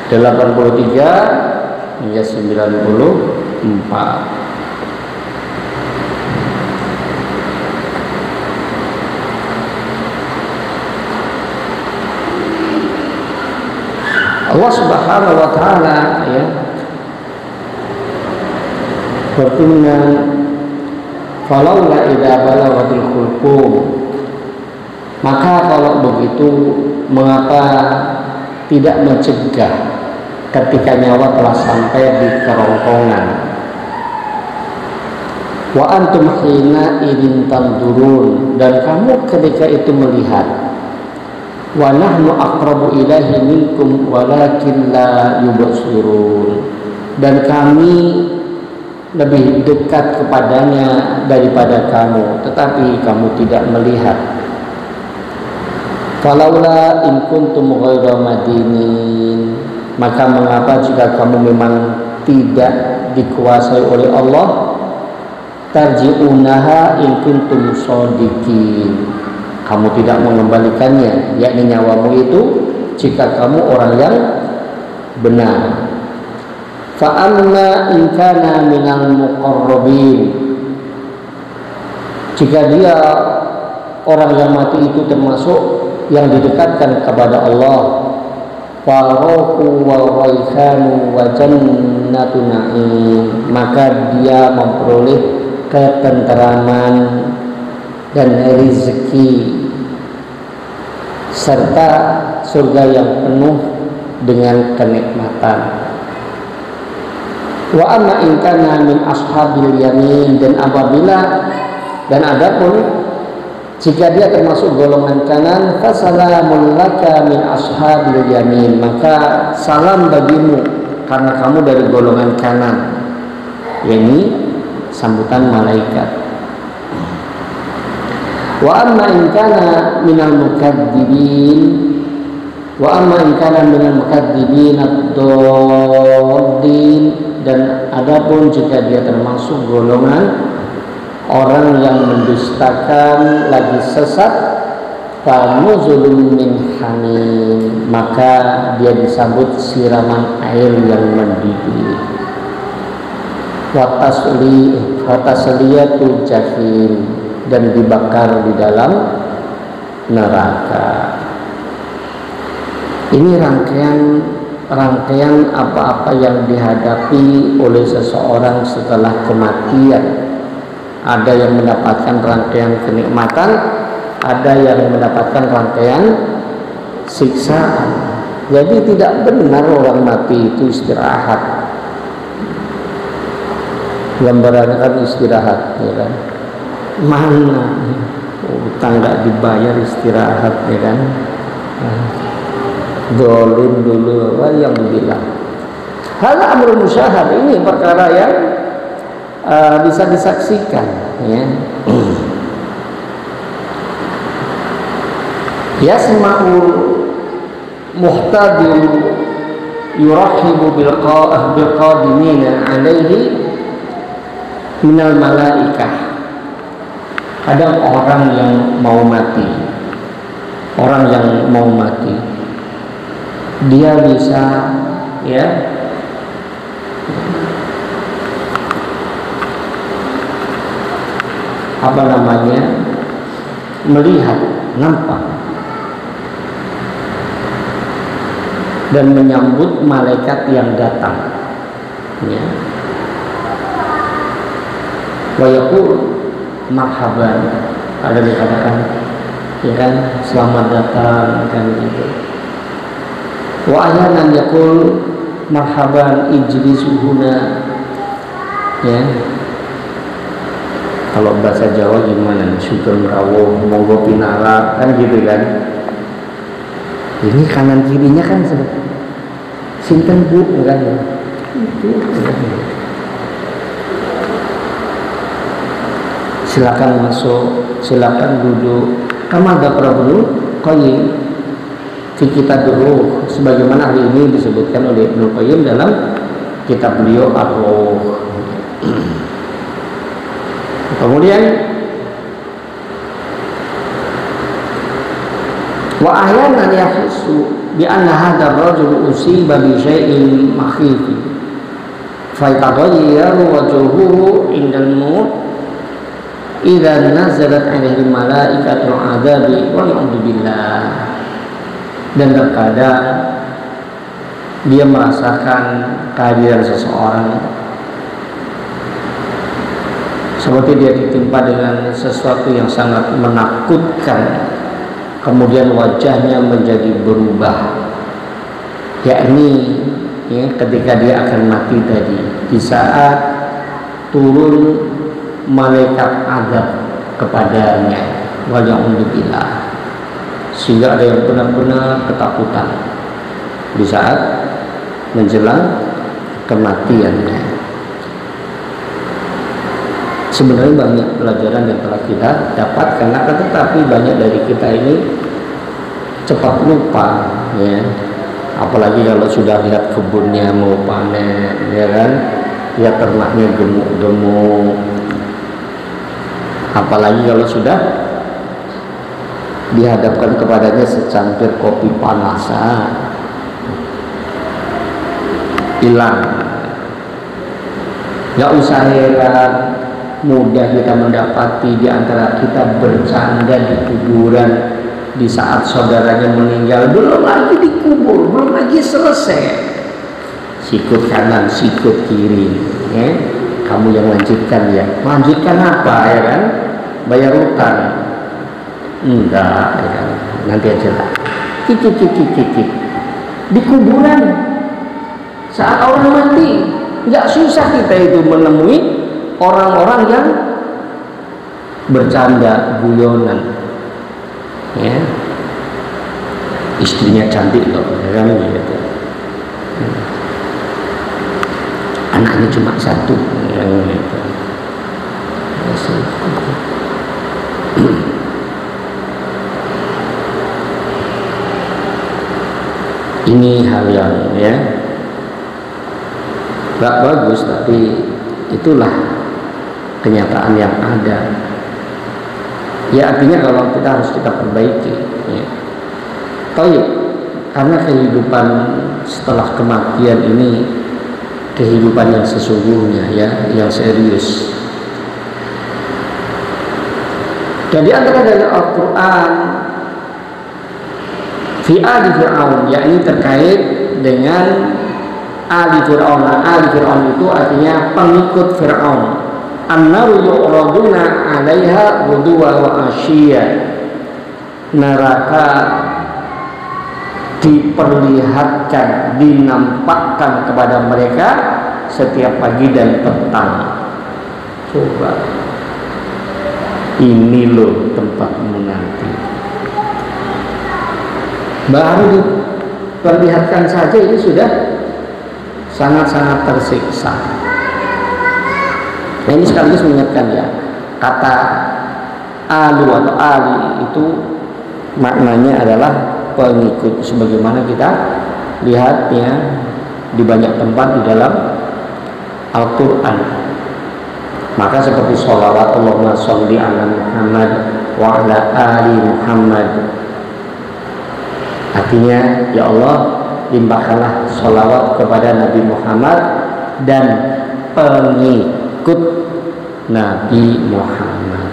83 hingga 94. Allah Subhanahu wa taala ya berfirman, "Falaula idza balaghatil hulqum." Maka kalau begitu, mengapa tidak mencegah ketika nyawa telah sampai di kerongkongan? Wa antum hina idin tanzurun, dan kamu ketika itu melihat. Wa nahnu aqrabu ilaihi minkum walakin la yubsirun, dan kami lebih dekat kepadanya daripada kamu, tetapi kamu tidak melihat. Falaula in kuntum ghaira madinin, maka mengapa jika kamu memang tidak dikuasai oleh Allah, tarji'unaha in kuntum shadiqin, kamu tidak mengembalikannya, yakni nyawamu itu jika kamu orang yang benar. Fa amma in kana minal muqarrabin, jika dia orang yang mati itu termasuk yang didekatkan kepada Allah, farohu wa raihanu wa jannatu na'im, maka dia memperoleh ketenteraman dan rezeki serta surga yang penuh dengan kenikmatan. Wa amma in kana min ashabil yamin, dan apabila dan adapun jika dia termasuk golongan kanan, fasalamun laka min ashabil yamin, maka salam bagimu karena kamu dari golongan kanan, yakni sambutan malaikat. Wa amma in kana minal mukadzibin, wa amma in kana minal mukadzibin ad-dallin, dan adapun jika dia termasuk golongan orang yang mendustakan lagi sesat, fanuzulun min hamim, maka dia disambut siraman air yang mendidih. Watasliyatul jahim, dan dibakar di dalam neraka. Ini rangkaian apa-apa yang dihadapi oleh seseorang setelah kematian. Ada yang mendapatkan rangkaian kenikmatan, ada yang mendapatkan rangkaian siksaan. Jadi tidak benar orang mati itu istirahat. Gambarannya kan istirahat, ya kan? Mana utang nggak dibayar istirahat, ya kan? Dolim dulu, yang bilang. Hal amrul musyahad, ini perkara yang bisa disaksikan, ya. Yasma'ul muhtadil yurahibu bil qadimina alaihi minal malaikah. Ada orang yang mau mati, dia bisa, ya, melihat, nampak dan menyambut malaikat yang datang, ya. Wa yaqul marhaban, ada dikatakan, ya kan, selamat datang, kan gitu. Wa ayanan yaqul marhaban ijlisuhuna, ya. Kalau bahasa Jawa gimana? Sugeng rawuh monggo pinara kan gitu kan. Ini kanan kirinya kan sinten Bu kan. Silakan masuk, silakan duduk. Kama dzakara Ibnu Qayyim fi Kitabur, sebagaimana hari ini disebutkan oleh Ibnu Qayyim dalam kitab beliau Ar-Ruh. Kemudian wa ahyanan yahissu bi anna hadha ar-rajul usiba bi syai'in makhif fa yataghayyaru wajhuhu indal maut idza nazalat 'alaihi malaikatul 'adzabi wa na'udzu billah. Dan terkadang dia merasakan kehadiran seseorang seperti dia ditimpa dengan sesuatu yang sangat menakutkan, kemudian wajahnya menjadi berubah, yakni ya, ketika dia akan mati tadi, di saat turun malaikat azab kepadanya, waliyahudzubillah, sehingga ada yang benar-benar ketakutan di saat menjelang kematiannya. Sebenarnya banyak pelajaran yang telah kita dapatkan, tetapi banyak dari kita ini cepat lupa, ya. Apalagi kalau sudah lihat kebunnya mau panen, ya kan, lihat ternaknya gemuk-gemuk. Apalagi kalau sudah dihadapkan kepadanya secangkir kopi panasan, hilang. Gak usah heran, mudah kita mendapati di antara kita bercanda di kuburan di saat saudaranya meninggal, belum lagi dikubur, belum lagi selesai, sikut kanan, sikut kiri, ya. Kamu yang lanjutkan ya, lanjutkan apa ya kan? Bayar utang? Enggak, ya kan? Nanti aja lah. Kikik di kuburan saat orang mati, nggak susah kita itu menemui orang-orang yang bercanda guyonan, ya, istrinya cantik loh, ya kan, gitu. Anaknya cuma satu, ya, gitu. Ini hal yang ya gak bagus, tapi itulah kenyataan yang ada. Ya, artinya kalau kita perbaiki, ya. Taib, karena kehidupan setelah kematian ini kehidupan yang sesungguhnya, ya, yang serius. Jadi antara dari Al-Quran fi ali Fir'aun, yakni terkait dengan ali Fir'aun. Ali Fir'aun itu artinya pengikut Fir'aun. An-naru yu'raduna 'alaiha ghuduwa wa 'ashiyya. Neraka diperlihatkan, dinampakkan kepada mereka setiap pagi dan petang. Coba, ini loh tempatmu nanti. Baru diperlihatkan saja ini sudah sangat-sangat tersiksa. Nah, ini sekaligus mengingatkan ya, kata alu atau ali itu maknanya adalah pengikut, sebagaimana kita lihat ya di banyak tempat di dalam Al-Quran. Maka seperti sholawat Allahumma sholli ala Muhammad wa ala ali Muhammad, artinya ya Allah limpahkanlah sholawat kepada Nabi Muhammad dan pengikut Nabi Muhammad.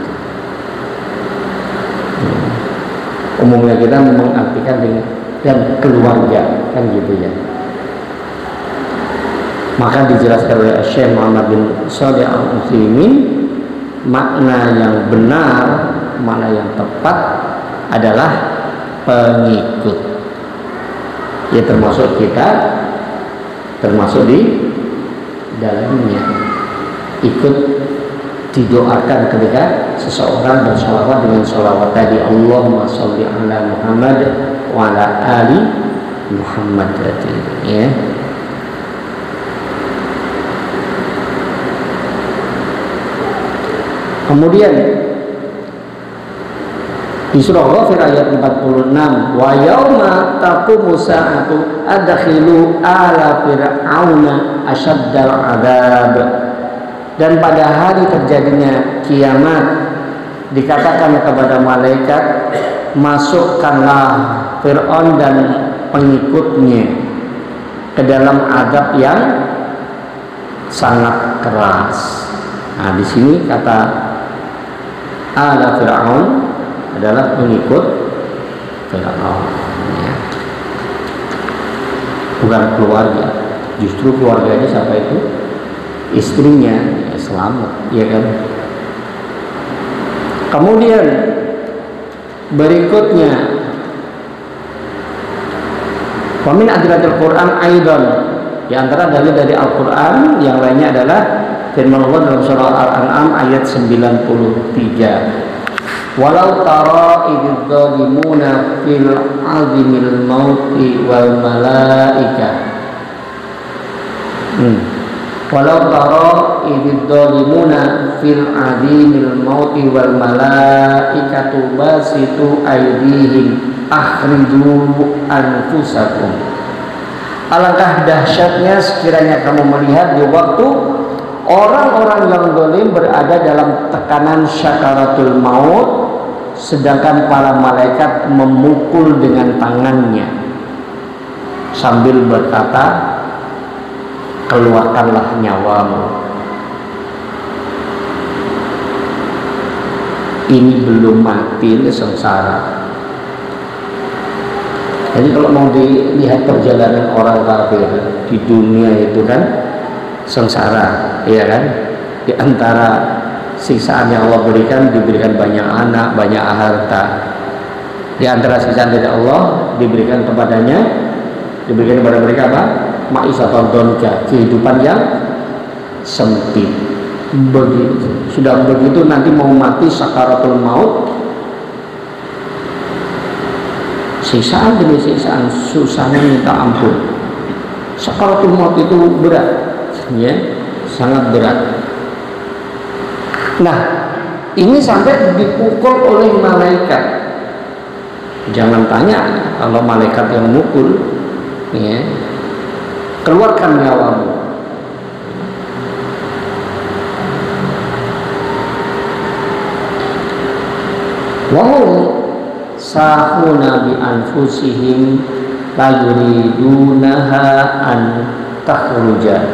Umumnya kita mengartikan dengan dan keluarga, kan gitu ya. Maka dijelaskan oleh Syekh Muhammad bin Shalih Al-Utsaimin, makna yang benar, makna yang tepat adalah pengikut. Ya, termasuk kita, termasuk di dalamnya. ikut didoakan ketika seseorang bersolawat dengan solawat tadi, Allahumma sholli ala Muhammad wa ala ali Muhammad tadi, ya. Kemudian di surah Ghafir ayat 46, wa yauma taqumu sa'atu adkhilu ala fir'auna asyaddal adzab. Dan pada hari terjadinya kiamat dikatakan kepada malaikat, masukkanlah Fir'aun dan pengikutnya ke dalam azab yang sangat keras. Nah, di sini kata ala Fir'aun adalah pengikut Fir'aun, ya. Bukan keluarga, justru keluarganya siapa itu? Istrinya, ya, selamat, ya kan. Kemudian berikutnya, wa min adillatil Quran aidan, di antara dalil dari Al-Qur'an yang lainnya adalah firman Allah dalam surah Al-An'am ayat 93. Walau tara idz zalimuna fil 'azimil mauti wal malaika. Walau tara idz zalimuna fil 'azimil mauti wal malaikatu basitu aydihim akhriju anfusakum. Alangkah dahsyatnya sekiranya kamu melihat di waktu orang-orang yang zalim berada dalam tekanan syakaratul maut, sedangkan para malaikat memukul dengan tangannya sambil berkata, keluarkanlah nyawamu. Ini belum mati, ini sengsara. Jadi kalau mau dilihat perjalanan orang kafir di dunia itu kan sengsara, iya kan? Di antara siksaan yang Allah diberikan banyak anak, banyak harta. Di antara siksaan dari Allah diberikan kepada mereka apa? Ma'isyatan donka, kehidupan yang sempit. Begitu, sudah begitu nanti mau mati sakaratul maut, siksaan demi siksaan, susahnya minta ampun. Sakaratul maut itu berat, ya, sangat berat. Nah, ini sampai dipukul oleh malaikat. Jangan tanya kalau malaikat yang mukul, ya, keluarkan nyawamu. Wahum sahuna bi anfusihim la yuridunaha an takhruja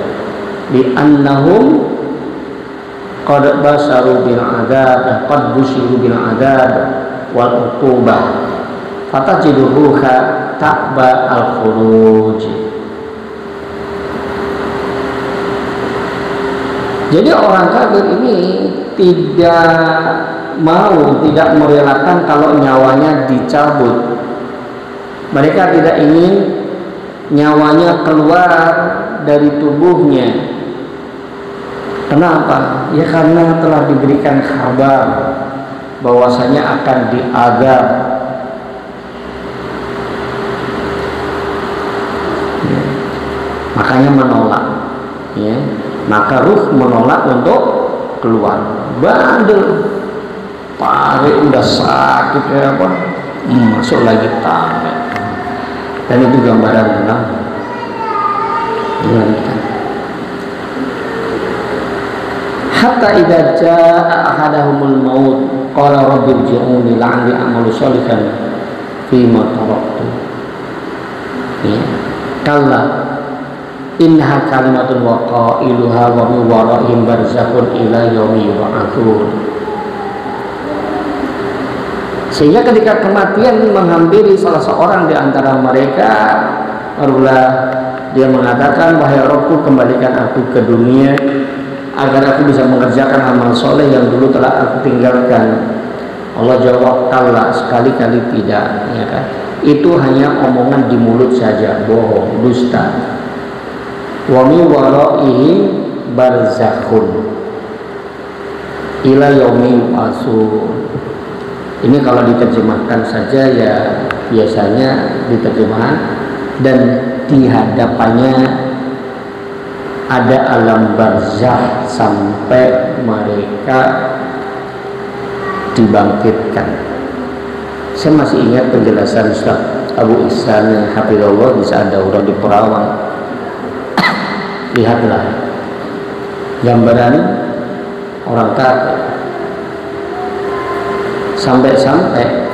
li annahum qad basaru bil adab, qad busiru bil adab wal uqubah fatajiduha ta'ba al khuruj. Jadi orang kafir ini tidak merelakan kalau nyawanya dicabut. Mereka tidak ingin nyawanya keluar dari tubuhnya. Kenapa? Ya karena telah diberikan kabar bahwasanya akan diazab. Ya. Makanya menolak, ya. Maka ruh menolak untuk keluar. Bandel, tarik udah sakit kayak apa, masuk lagi tarik. Dan itu gambaran tentang hatta idza jaa ahadahumul maut qala rabbi irji'uni la'alli a'malu shalihan fima taraktu. Ya, kalla innaha kalimatun wa qailuha wa min wara'ihim barzakhun ila yaumi yub'atsun. Sehingga ketika kematian menghampiri salah seorang di antara mereka, barulah dia mengatakan, wahai Rabbku, kembalikan aku ke dunia agar aku bisa mengerjakan amal soleh yang dulu telah aku tinggalkan. Allah jawab, kalla, sekali-kali tidak, ya kan? Itu hanya omongan di mulut saja, bohong, dusta. Wa min waraihim barzakhun. ila yaumi yub'atsun. Ini kalau diterjemahkan saja ya biasanya diterjemahkan dan di hadapannya ada alam barzakh sampai mereka dibangkitkan. Saya masih ingat penjelasan Ustaz Abu Ihsan Hafizahullah di saat daurah di Perawang. Lihatlah gambaran orang kafir sampai-sampai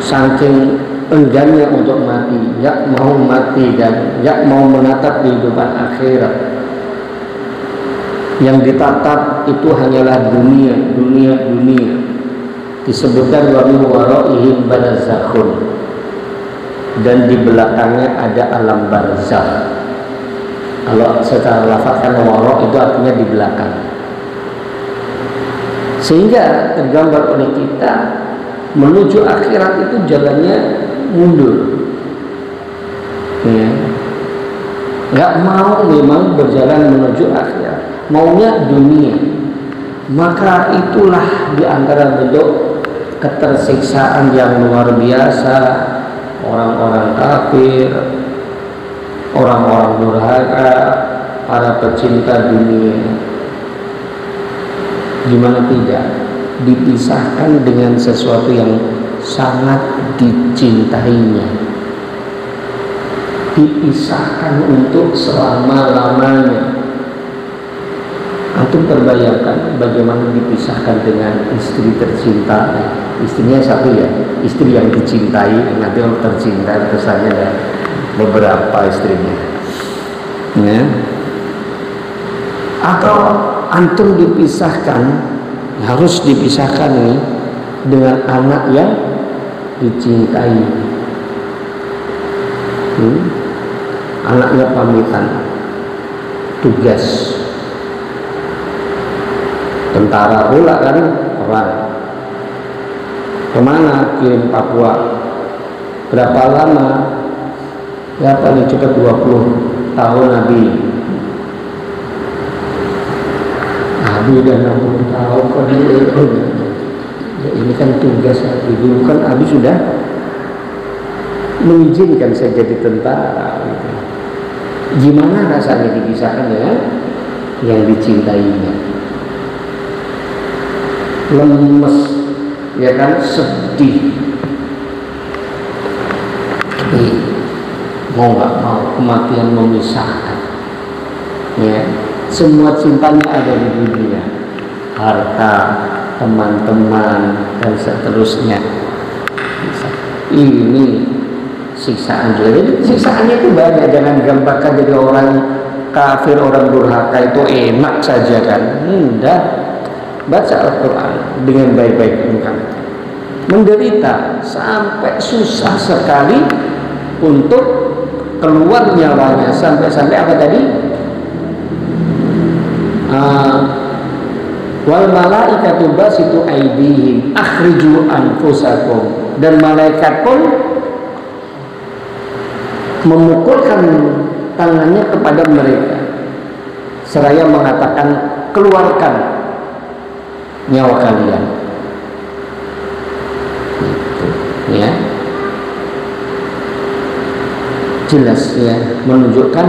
saking enggannya untuk mati, nggak mau mati dan nggak mau menatap kehidupan akhirat. Yang ditatap itu hanyalah dunia. Disebutkan wa min waraihim barzakhun, dan di belakangnya ada alam barzakh. Kalau secara lafazkan wara itu artinya di belakang. Sehingga tergambar oleh kita menuju akhirat itu jalannya mundur. Ya. Nggak mau memang berjalan menuju akhirat, maunya dunia. Maka itulah di antara bentuk ketersiksaan yang luar biasa orang-orang kafir, orang-orang durhaka, para pecinta dunia. Gimana tidak dipisahkan dengan sesuatu yang sangat dicintainya, dipisahkan untuk selama-lamanya. Antum terbayangkan bagaimana dipisahkan dengan istri tercinta. Istrinya satu ya, istri yang dicintai, nanti orang tercinta kesannya ada beberapa istrinya ya. Atau antum dipisahkan, harus dipisahkan nih dengan anak yang dicintai. Anaknya pamitan tugas tentara pula kan, perang kemana, kirim Papua. Berapa lama? Ya paling cepat 20 tahun Nabi udah 60 tahun kok ya, ini kan tugas Nabi. Dulu kan Nabi sudah mengizinkan saya jadi tentara gitu. Gimana rasanya dipisahkan dengan yang dicintainya? Lemes ya kan, sedih. Tapi mau nggak mau kematian memisahkan ya. Semua cintanya ada di dunia, harta, teman-teman, dan seterusnya. Ini siksaan juga. Jadi siksaannya itu banyak. Jangan gambarkan jadi orang kafir, orang durhaka itu enak saja kan. Enggak. Baca Al-Quran dengan baik-baik bukan. Menderita sampai susah sekali untuk keluar nyawanya. Sampai-sampai apa tadi? Wal malaikatu basitu aydihim akhriju anfusakum, dan malaikat pun memukulkan tangannya kepada mereka seraya mengatakan keluarkan nyawa kalian. Ya, jelas ya, menunjukkan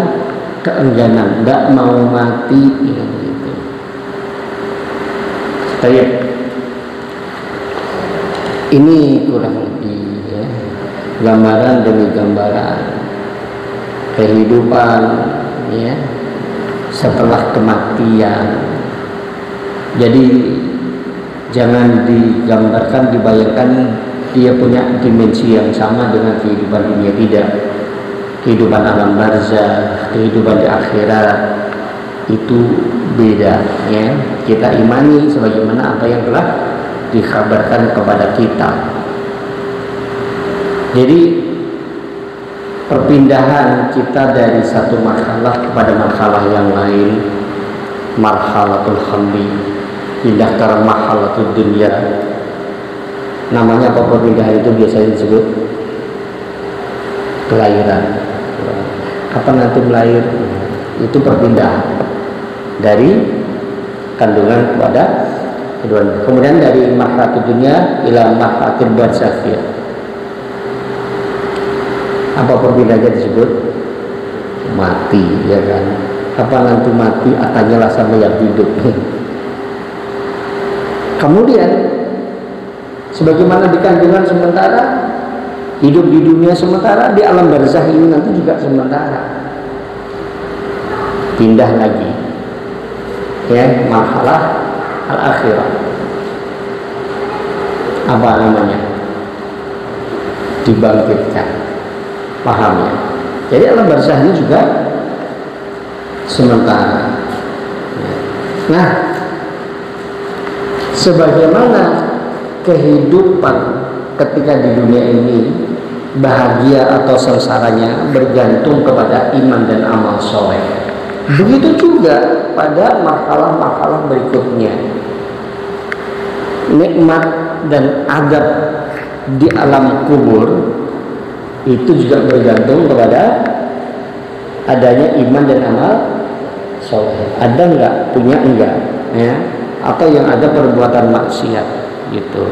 keengganan, nggak mau mati ya, gitu. Baik, ini kurang lebih ya, gambaran demi gambaran kehidupan ya setelah kematian. Jadi jangan digambarkan, dibayangkan dia punya dimensi yang sama dengan kehidupan dunia. Tidak. Kehidupan alam barzakh, kehidupan di akhirat itu beda ya. Kita imani sebagaimana apa yang telah dikabarkan kepada kita. Jadi perpindahan kita dari satu marhalah kepada marhalah yang lain, marhalatul hamdi, pindah ke marhalatul dunia. Namanya apa perpindahan itu? Biasanya disebut kelahiran. Kapan nanti melahir? Itu perpindahan dari kandungan kepada kedua. Kemudian dari marhatul dunia ila marhatul barzakhiyah. Apa perbedaannya disebut mati, ya kan? Apa nanti mati akan nyala sama yang hidup. Kemudian sebagaimana di kandungan sementara, hidup di dunia sementara, di alam barzakh ini nanti juga sementara. Pindah lagi, ya, marhalah al-akhirah. Apa namanya? Dibangkitkan. Paham ya? Jadi alam barzakh ini juga sementara. Nah, sebagaimana kehidupan ketika di dunia ini bahagia atau sengsaranya bergantung kepada iman dan amal soleh, begitu juga pada marhalah-marhalah berikutnya. Nikmat dan adab di alam kubur itu juga bergantung kepada adanya iman dan amal soleh. Ada enggak? Punya enggak? Ya. Atau yang ada perbuatan maksiat gitu.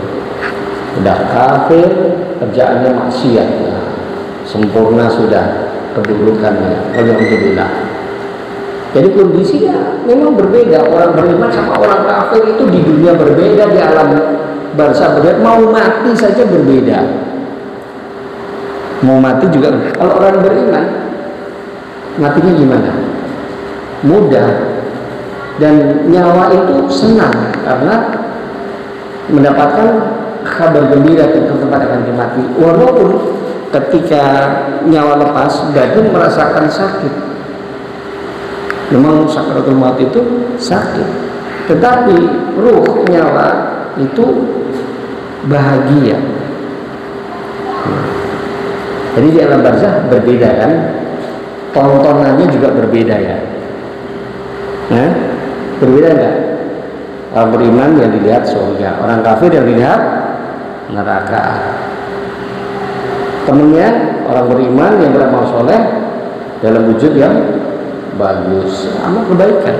Udah kafir, kerjaannya maksiat. Nah, sempurna sudah kedudukannya. Alhamdulillah. Jadi kondisinya memang berbeda. Orang beriman sama orang kafir itu di dunia berbeda, di alam barzakh berbeda. Mau mati saja berbeda. Mau mati juga. Kalau orang beriman, matinya gimana? Mudah. Dan nyawa itu senang karena mendapatkan kabar gembira tentang tempat akan dimati. Walaupun ketika nyawa lepas, badan merasakan sakit. Memang sakaratul maut itu sakit, tetapi ruh, nyawa itu bahagia. Jadi di alam barzakh berbeda kan, tontonannya juga berbeda ya. Nah, berbeda enggak? Orang beriman yang dilihat surga, orang kafir yang dilihat neraka. Temennya orang beriman yang beramal soleh dalam wujud yang bagus, amal kebaikan.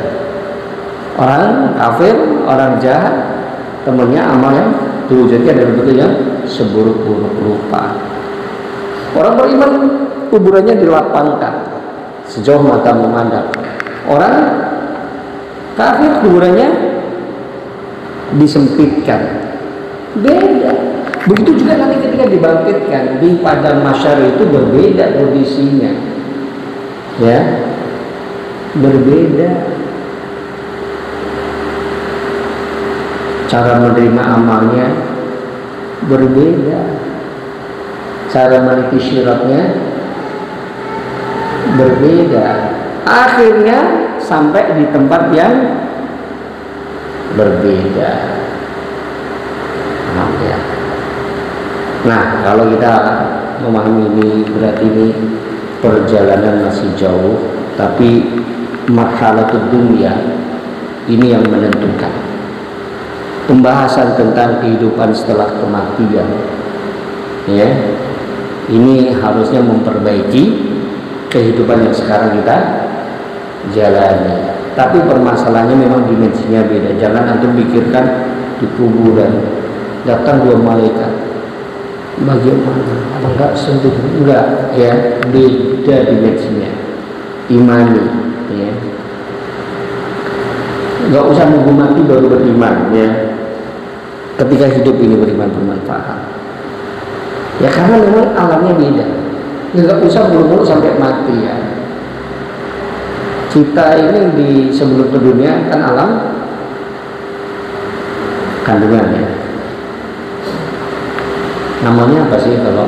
Orang kafir, orang jahat, temennya amal yang diwujudkan dalam bentuk yang seburuk-buruk rupa. Orang beriman kuburannya dilapangkan sejauh mata memandang. Orang kafir kuburannya disempitkan. Beda. Begitu juga nanti ketika dibangkitkan di padang mahsyar itu berbeda kondisinya. Ya. Berbeda. Cara menerima amalnya berbeda. Cara meniti syiratnya berbeda. Akhirnya sampai di tempat yang berbeda. Nah, kalau kita memahami ini, berarti ini perjalanan masih jauh, tapi marhalatul dunia ini yang menentukan. Pembahasan tentang kehidupan setelah kematian, ya, ini harusnya memperbaiki kehidupan yang sekarang kita jalani. Tapi permasalahannya memang dimensinya beda. Jangan antum pikirkan di kuburan datang dua malaikat, bagaimana? Apa enggak sentuh? Enggak, ya, beda dimensinya. Imani, ya. Enggak usah nunggu mati baru beriman, ya. Ketika hidup ini beriman bermanfaat. Ya karena memang alamnya beda. Enggak usah buru-buru sampai mati, ya. Kita ini di sebelum ke dunia kan alam kandungan, ya. Namanya apa sih kalau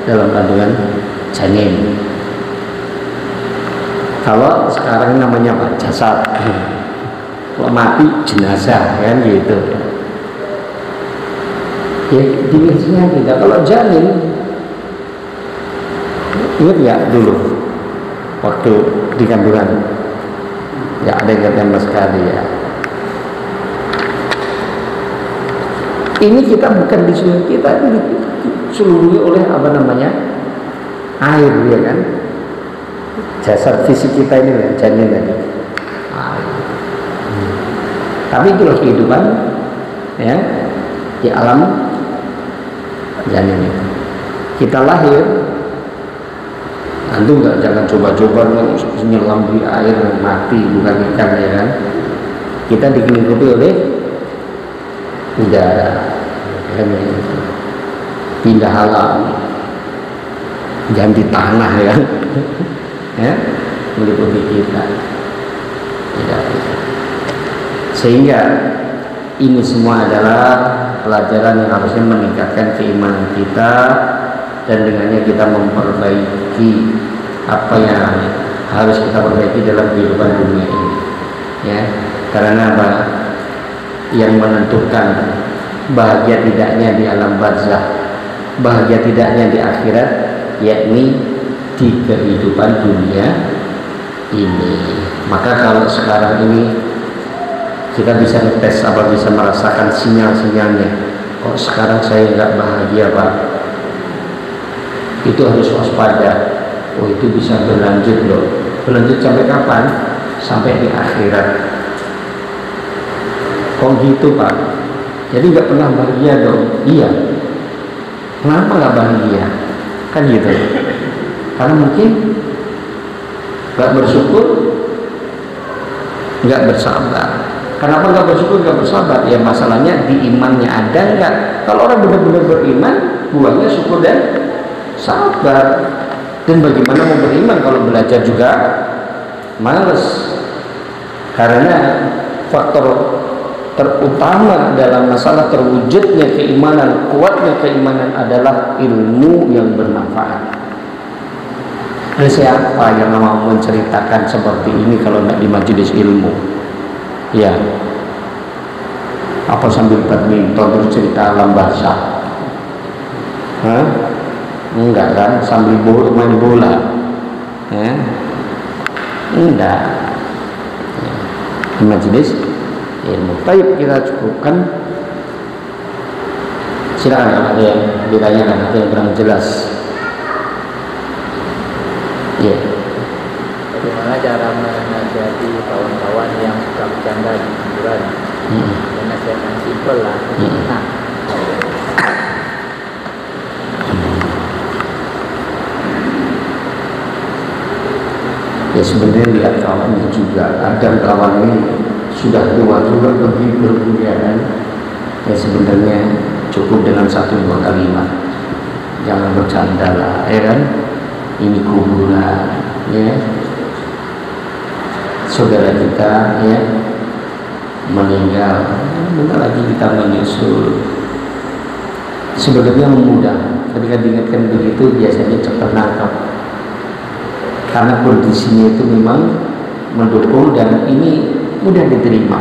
dalam kandungan? Janin. Kalau sekarang namanya apa? Jasad. Kalau mati jenazah, kan gitu. Ya dimensinya tidak. Kalau janin, ingat nggak dulu waktu di kandungan? Ya ada yang sama sekali ya. Ini kita bukan di sini, kita ini diseluruhi oleh apa namanya, air, ya kan? Jasad fisik kita ini ya, janin tadi. Air. Tapi itulah kehidupan ya di alam janin itu. Kita lahir, antum jangan coba-coba nyelam di air mati bukan ikan ya kan. Kita dikelilingi oleh udara, kan, pindah alam, ganti tanah ya, ya meliputi kita. Ya. Sehingga ini semua adalah pelajaran yang harusnya meningkatkan keimanan kita, dan dengannya kita memperbaiki apa yang harus kita perbaiki dalam kehidupan dunia ini. Ya, karena apa? Yang menentukan bahagia tidaknya di alam barzakh, bahagia tidaknya di akhirat, yakni di kehidupan dunia ini. Maka kalau sekarang ini kita bisa ngetes apa, bisa merasakan sinyal-sinyalnya. Oh sekarang saya nggak bahagia Pak, itu harus waspada. Oh itu bisa berlanjut loh. Berlanjut sampai kapan? Sampai di akhirat. Kok gitu Pak? Jadi nggak pernah bahagia dong? Iya. Kenapa nggak bahagia? Kan gitu. Karena mungkin nggak bersyukur, nggak bersabar. Kenapa nggak bersyukur, nggak bersabar? Ya masalahnya di imannya ada nggak? Kalau orang benar-benar beriman, buahnya syukur dan sabar. Dan bagaimana mau beriman kalau belajar juga males? Karena faktor terutama dalam masalah terwujudnya keimanan, kuatnya keimanan adalah ilmu yang bermanfaat. Siapa yang mau menceritakan seperti ini kalau tidak di majelis ilmu? Ya, apa sambil badminton terus cerita alam bahasa? Hah? Enggak kan? Sambil main bola? Ya? Enggak. Di majelis ilmu. Baik, kita cukupkan. Silakan ada yang ditanyakan, ada yang kurang jelas. Ya. Bagaimana cara menasihati kawan-kawan yang suka bercanda di hiburan? Nasihat yang simpel lah. Nah. Ya sebenarnya lihat kawannya juga. Kadang kawan ini sudah tua juga pergi berbulian. Ya sebenarnya cukup dengan 1-2 kalimat. Jangan bercanda lah, ya kan? Ini kuburan, ya. Saudara kita, ya, meninggal. Bentar lagi kita menyusul. Sebenarnya mudah. Ketika diingatkan begitu, biasanya cepat nangkap. Karena kondisinya itu memang mendukung dan ini mudah diterima.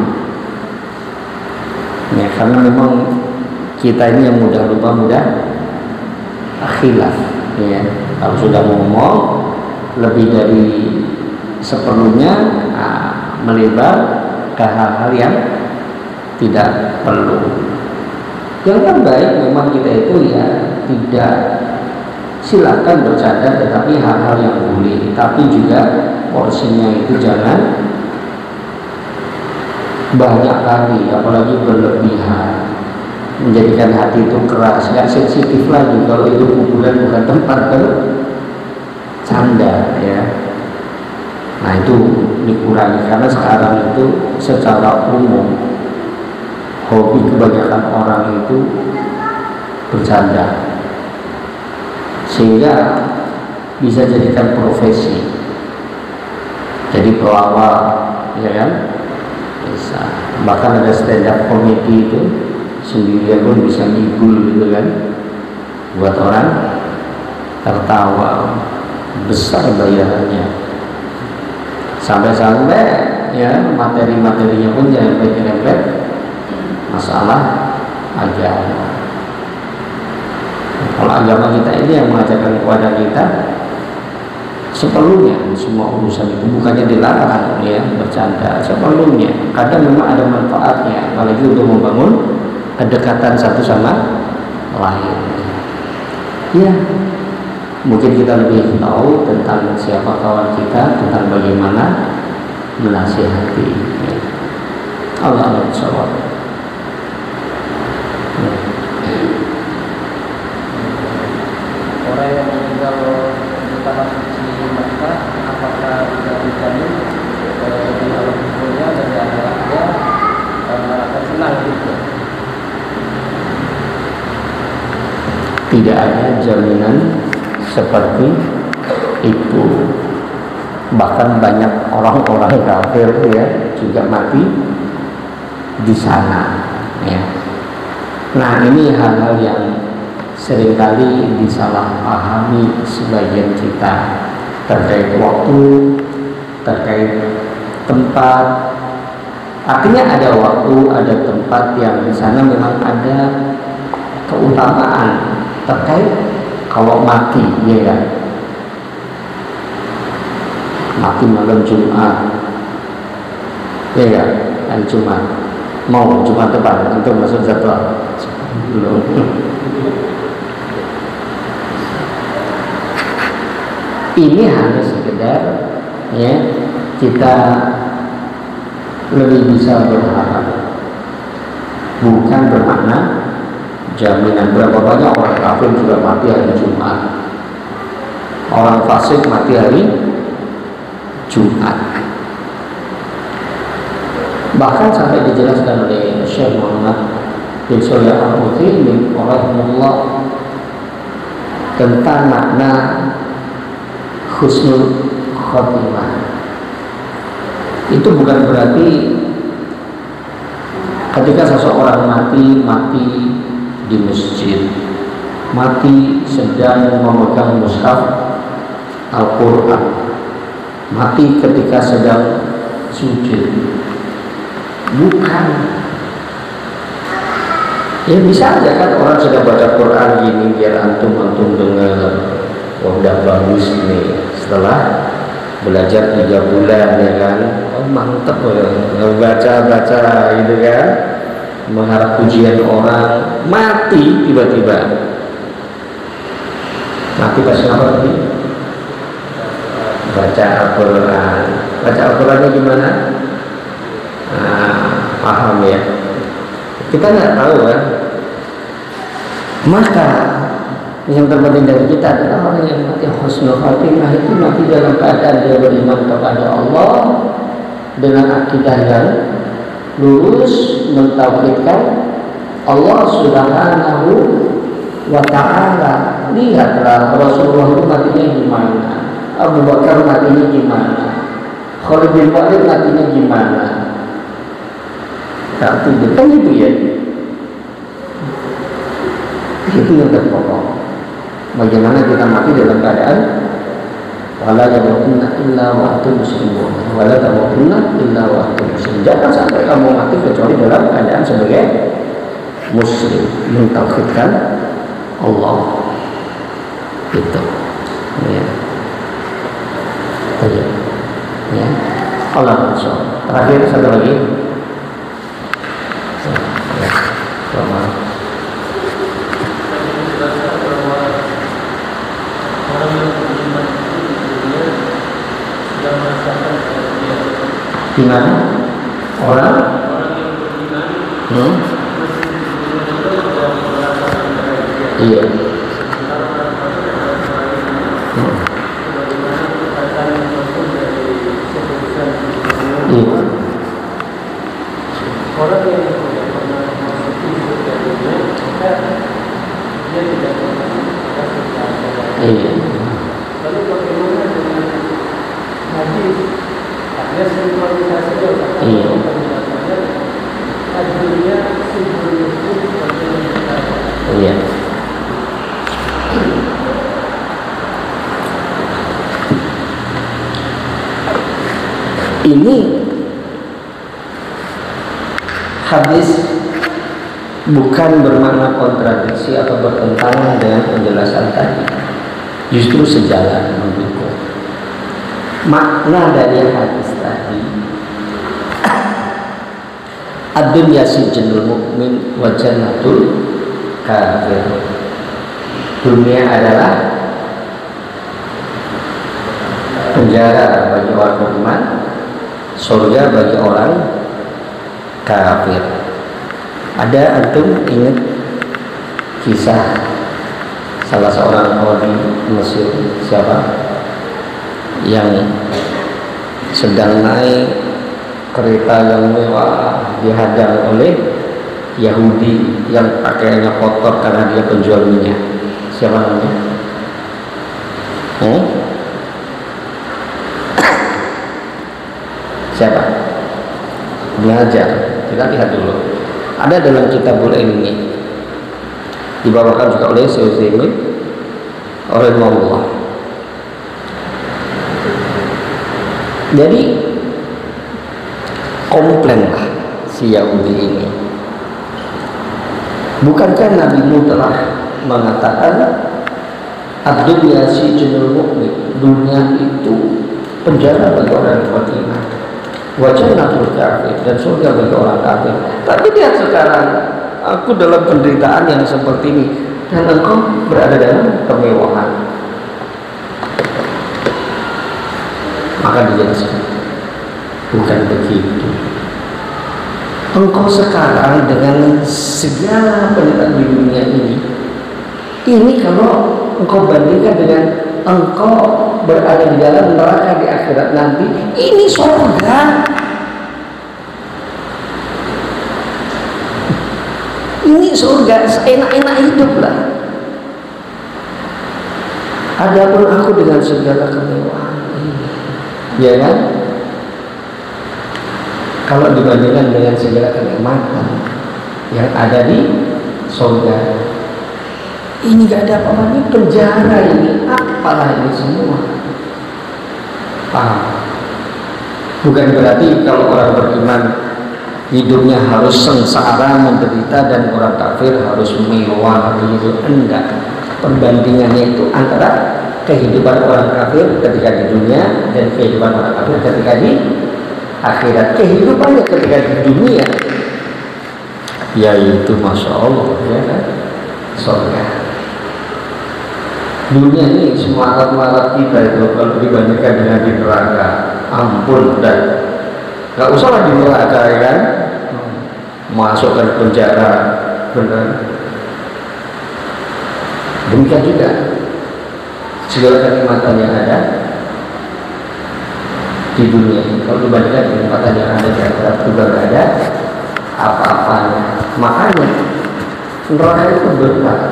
Ya, karena memang kita ini yang mudah lupa, mudah khilaf. Ya, kalau sudah ngomong lebih dari seperlunya, melebar ke hal-hal yang tidak perlu. Yang terbaik memang kita itu ya tidak, silakan bercanda tetapi hal-hal yang boleh, tapi juga porsinya itu jangan banyak kali, apalagi berlebihan, menjadikan hati itu keras, nggak sensitif lagi. Kalau itu kuburan bukan tempat bercanda, ya. Nah itu dikurangi, karena sekarang itu secara umum hobi kebanyakan orang itu bercanda, sehingga bisa jadikan profesi, jadi pelawak, ya kan? Bisa. Bahkan ada stand up comedy itu sendirian pun bisa ngibul gitu kan, buat orang tertawa, besar bayarannya. Sampai-sampai ya materi-materinya pun nyerempet masalah agama. Kalau agama kita ini yang mengajarkan kepada kita seperlunya, semua urusan itu bukannya dilarang ya bercanda, seperlunya. Kadang memang ada manfaatnya, apalagi untuk membangun kedekatan satu sama lain. Ya, mungkin kita lebih tahu tentang siapa kawan kita, tentang bagaimana menasihati. Allah SWT. Orang yang meninggal di tanah suci Makkah, apakah bisa dijamin di alam kuburnya dan di akhiratnya akan senang gitu? Tidak ada jaminan seperti itu. Bahkan banyak orang-orang kafir ya juga mati di sana ya. Nah, ini hal-hal yang seringkali disalahpahami sebagian kita terkait waktu, terkait tempat. Artinya ada waktu, ada tempat yang di sana memang ada keutamaan terkait kalau mati, ya kan? Mati malam Jumat, ya kan? Hari Jumat, mau Jumat depan untuk masuk jadwal belum. Ini hanya sekedar ya kita lebih bisa berharap, bukan bermakna jaminan. Berapa banyak orang kafir juga mati hari Jumat, orang fasik mati hari Jumat. Bahkan sampai dijelaskan oleh Syekh Muhammad bin Shalih Al-Utsaimin rahimahullah tentang makna husnul khotimah. Itu bukan berarti ketika seseorang mati di masjid, mati sedang memegang mushaf Al-Quran, mati ketika sedang sujud. Bukan. Ya bisa aja kan orang sedang baca Quran gini biar antum dengar, wah udah bagus nih. Setelah belajar 3 bulan ya kan, oh mantep baca gitu kan, mengharap pujian orang, mati tiba-tiba. Mati pas apa tadi? Baca Al-Quran. Baca Al-Qurannya gimana? Nah, paham ya? Kita nggak tahu kan? Maka yang terpenting dari kita adalah orang yang mati husnul khatimah itu mati dalam keadaan dia beriman kepada Allah dengan akidah yang lurus, mentauhidkan Allah Subhanahu wa ta'ala. Lihatlah Rasulullah itu matinya gimana, Abu Bakar matinya gimana, Khalid bin Walid matinya gimana. Tapi kan itu ya, itu yang terpokok. Bagaimana kita mati dalam keadaan wala tamutunna illa wa antum muslimun, wala tamutunna illa wa antum muslimun. Jangan sampai kamu mati kecuali dalam keadaan sebagai muslim, mentauhidkan Allah. Itu ya. Baik. Ya. Allah SWT. Terakhir satu lagi. Di mana orang iya. Orang yang pernah masuk surga dunia, maka dia tidak pernah masuk surga. Iya. Lalu bagaimana dengan hadis? Ada sinkronisasi juga. Iya. Hadisnya sinkronisasi. Iya. Ini hadis bukan bermakna kontradiksi atau bertentangan dengan penjelasan tadi, justru sejalan mendukung. Makna dari hadis tadi, ad-dunya sijnul mu'min wa jannatul kafir. Dunia adalah penjara bagi orang beriman, surga bagi orang kafir. Ada antum ingat kisah salah seorang qadhi Mesir siapa yang sedang naik kereta yang mewah dihadang oleh Yahudi yang pakaiannya kotor karena dia penjual minyak? Siapa namanya? Siapa? Belajar. Kita lihat dulu. Ada dalam Kitabul Ilmi, dibawakan juga oleh Syekh Utsaimin rahimahullah. Jadi komplain lah si Yahudi ini. Bukankah Nabi Nuh telah mengatakan ad-dunya sijnul mu'min, dunia itu penjara bagi orang yang beriman, wa jannatul kafir, dan surga bagi orang kafir. Tapi lihat sekarang, aku dalam penderitaan yang seperti ini dan engkau berada dalam kemewahan. Maka dijelaskan, bukan begitu. Engkau sekarang dengan segala penderitaan di dunia ini kalau engkau bandingkan dengan engkau berada di dalam neraka di akhirat nanti, ini surga. Ini surga, enak-enak hidup lah. Adapun aku dengan segala kemewahan, ya kan? Kalau dibandingkan dengan segala kenikmatan yang ada di surga, ini gak ada apa-apa, ini penjara, ini apalah ini semua. Paham? Bukan berarti kalau orang beriman hidupnya harus sengsara, menderita, dan orang kafir harus mewah begitu. Enggak. Perbandingannya itu antara kehidupan orang kafir ketika di dunia dan kehidupan orang kafir ketika di akhirat. Kehidupannya ketika di dunia yaitu Masya Allah, ya kan, surga. Dunia ini semarat-marat kita itu kalau dibandingkan dengan di neraka, ampun, dan gak usahlah di neraka, ya kan, masukkan penjara, benar. Demikian juga segala kenikmatan yang ada di dunia ini kalau dibandingkan dengan kenikmatan yang ada di akhirat juga gak ada apa-apanya. Makanya neraka itu berat.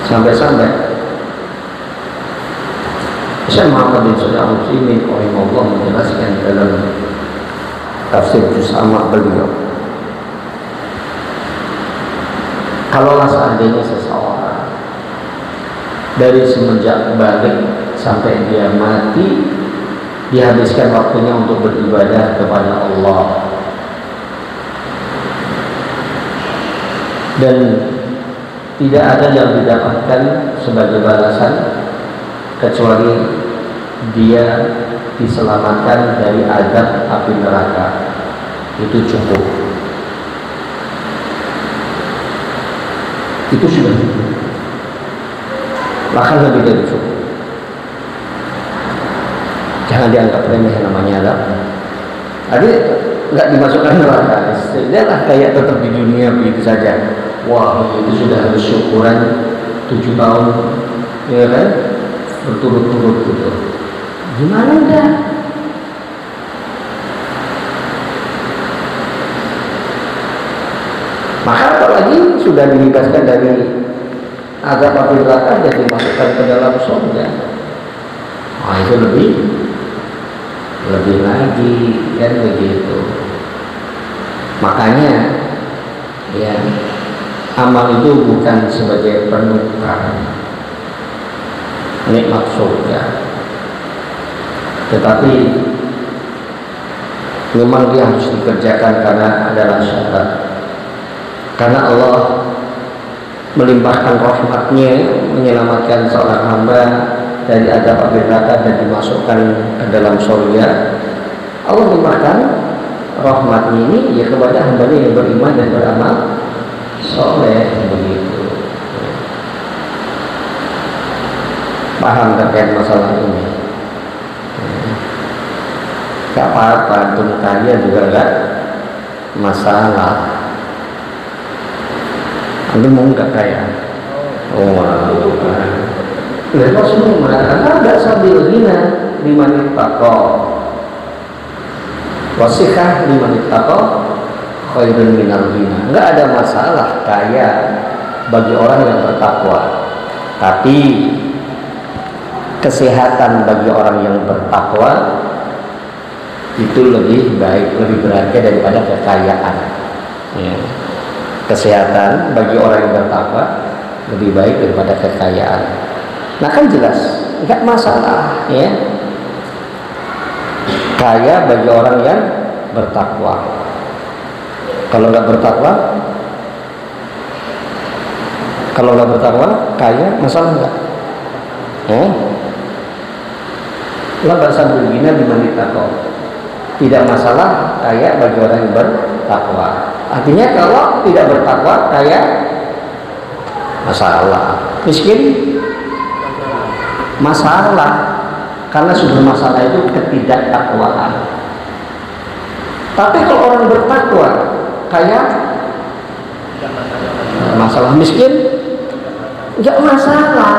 Sampai-sampai Syekh Muhammad bin Shalih Al-Utsaimin rahimahullah menjelaskan dalam tafsir juz amma beliau, kalaulah seandainya seseorang dari semenjak balik sampai dia mati dihabiskan waktunya untuk beribadah kepada Allah, dan tidak ada yang didapatkan sebagai balasan kecuali dia diselamatkan dari azab api neraka, itu cukup. Itu sudah cukup, bahkan lebih dari cukup. Jangan dianggap remeh namanya azab. Jadi nggak dimasukkan neraka, tidaklah kayak tetap di dunia begitu saja. Wah, itu sudah harus syukuran 7 tahun, ya kan, berturut-turut gitu. Gimana enggak? Maka apalagi sudah dibebaskan dari azab api neraka dan dimasukkan ke dalam surga. Wah, itu lebih lagi, kan begitu. Makanya ya, amal itu bukan sebagai penukar nikmat surga, tetapi memang dia harus dikerjakan karena adalah syarat. Karena Allah melimpahkan rahmatnya menyelamatkan seorang hamba dari azab api neraka dan dimasukkan ke dalam surga. Allah melimpahkan rahmatnya ini ya kepada hambanya yang beriman dan beramal soleh, begitu. Paham terkait masalah ini? Gak apa-apa, antum kaya juga gak masalah. Antum mau gak kaya? Oh, Rasulullah mengatakan ada sabil ghina liman ittaqa wasikah liman ittaqa khairun minal ghina. Enggak ada masalah kaya bagi orang yang bertakwa, tapi kesehatan bagi orang yang bertakwa itu lebih baik, lebih berharga daripada kekayaan ya. Kesehatan bagi orang yang bertakwa lebih baik daripada kekayaan. Nah kan jelas enggak masalah ya, kaya bagi orang yang bertakwa. Kalau nggak bertakwa, kaya masalah nggak? Lah bahasa begini di manitako tidak masalah kaya bagi orang yang bertakwa. Artinya kalau tidak bertakwa kaya masalah, miskin masalah, karena sumber masalah itu ketidaktakwaan. Tapi kalau orang bertakwa kaya masalah, miskin nggak masalah,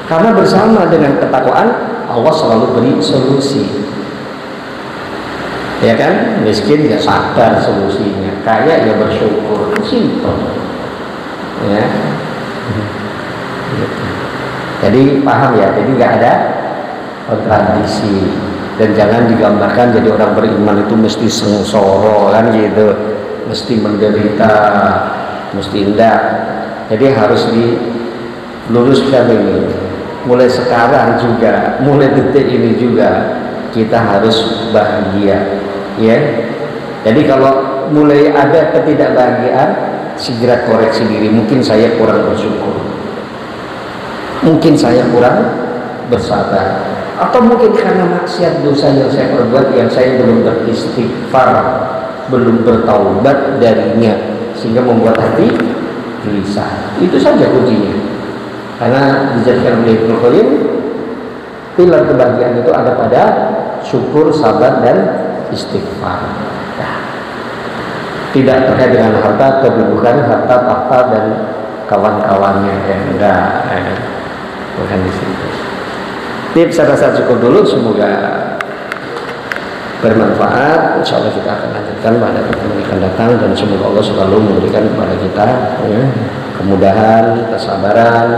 karena bersama dengan ketakwaan Allah selalu beri solusi ya kan. Miskin ya sadar solusinya, kaya ya bersyukur, simpel ya. Jadi paham ya, jadi nggak ada kontradiksi. Dan jangan digambarkan jadi orang beriman itu mesti sengsara kan gitu, mesti menderita, mesti indah. Jadi harus diluruskan ini. Mulai sekarang juga, mulai detik ini juga kita harus bahagia ya. Jadi kalau mulai ada ketidakbahagiaan, segera koreksi diri. Mungkin saya kurang bersyukur, mungkin saya kurang bersabar, atau mungkin karena maksiat dosa yang saya perbuat yang saya belum beristighfar, belum bertaubat darinya, sehingga membuat hati gelisah. Itu saja kuncinya. Karena dijadikan oleh Ibnu Qayyim, pilar kebahagiaan itu ada pada syukur, sabar, dan istighfar. Nah, tidak terkait dengan harta, kedudukan, harta, tahta, dan kawan-kawannya ya. Enggak, bukan di situ. Ini saya rasa cukup dulu, semoga bermanfaat. Insya Allah kita akan lanjutkan pada pertemuan yang akan datang, dan semoga Allah selalu memberikan kepada kita ya, kemudahan, kesabaran,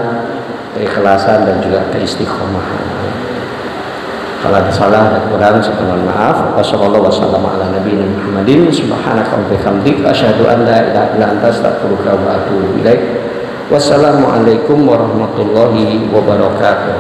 keikhlasan, dan juga keistiqomahan. Kalau ada salah dan kurang, saya mohon maaf. Wassalamualaikum warahmatullahi wabarakatuh. Subhanaka wa bihamdika asyhadu an la ilaha illa anta astaghfiruka wa atubu ilaik. Wassalamualaikum warahmatullahi wabarakatuh.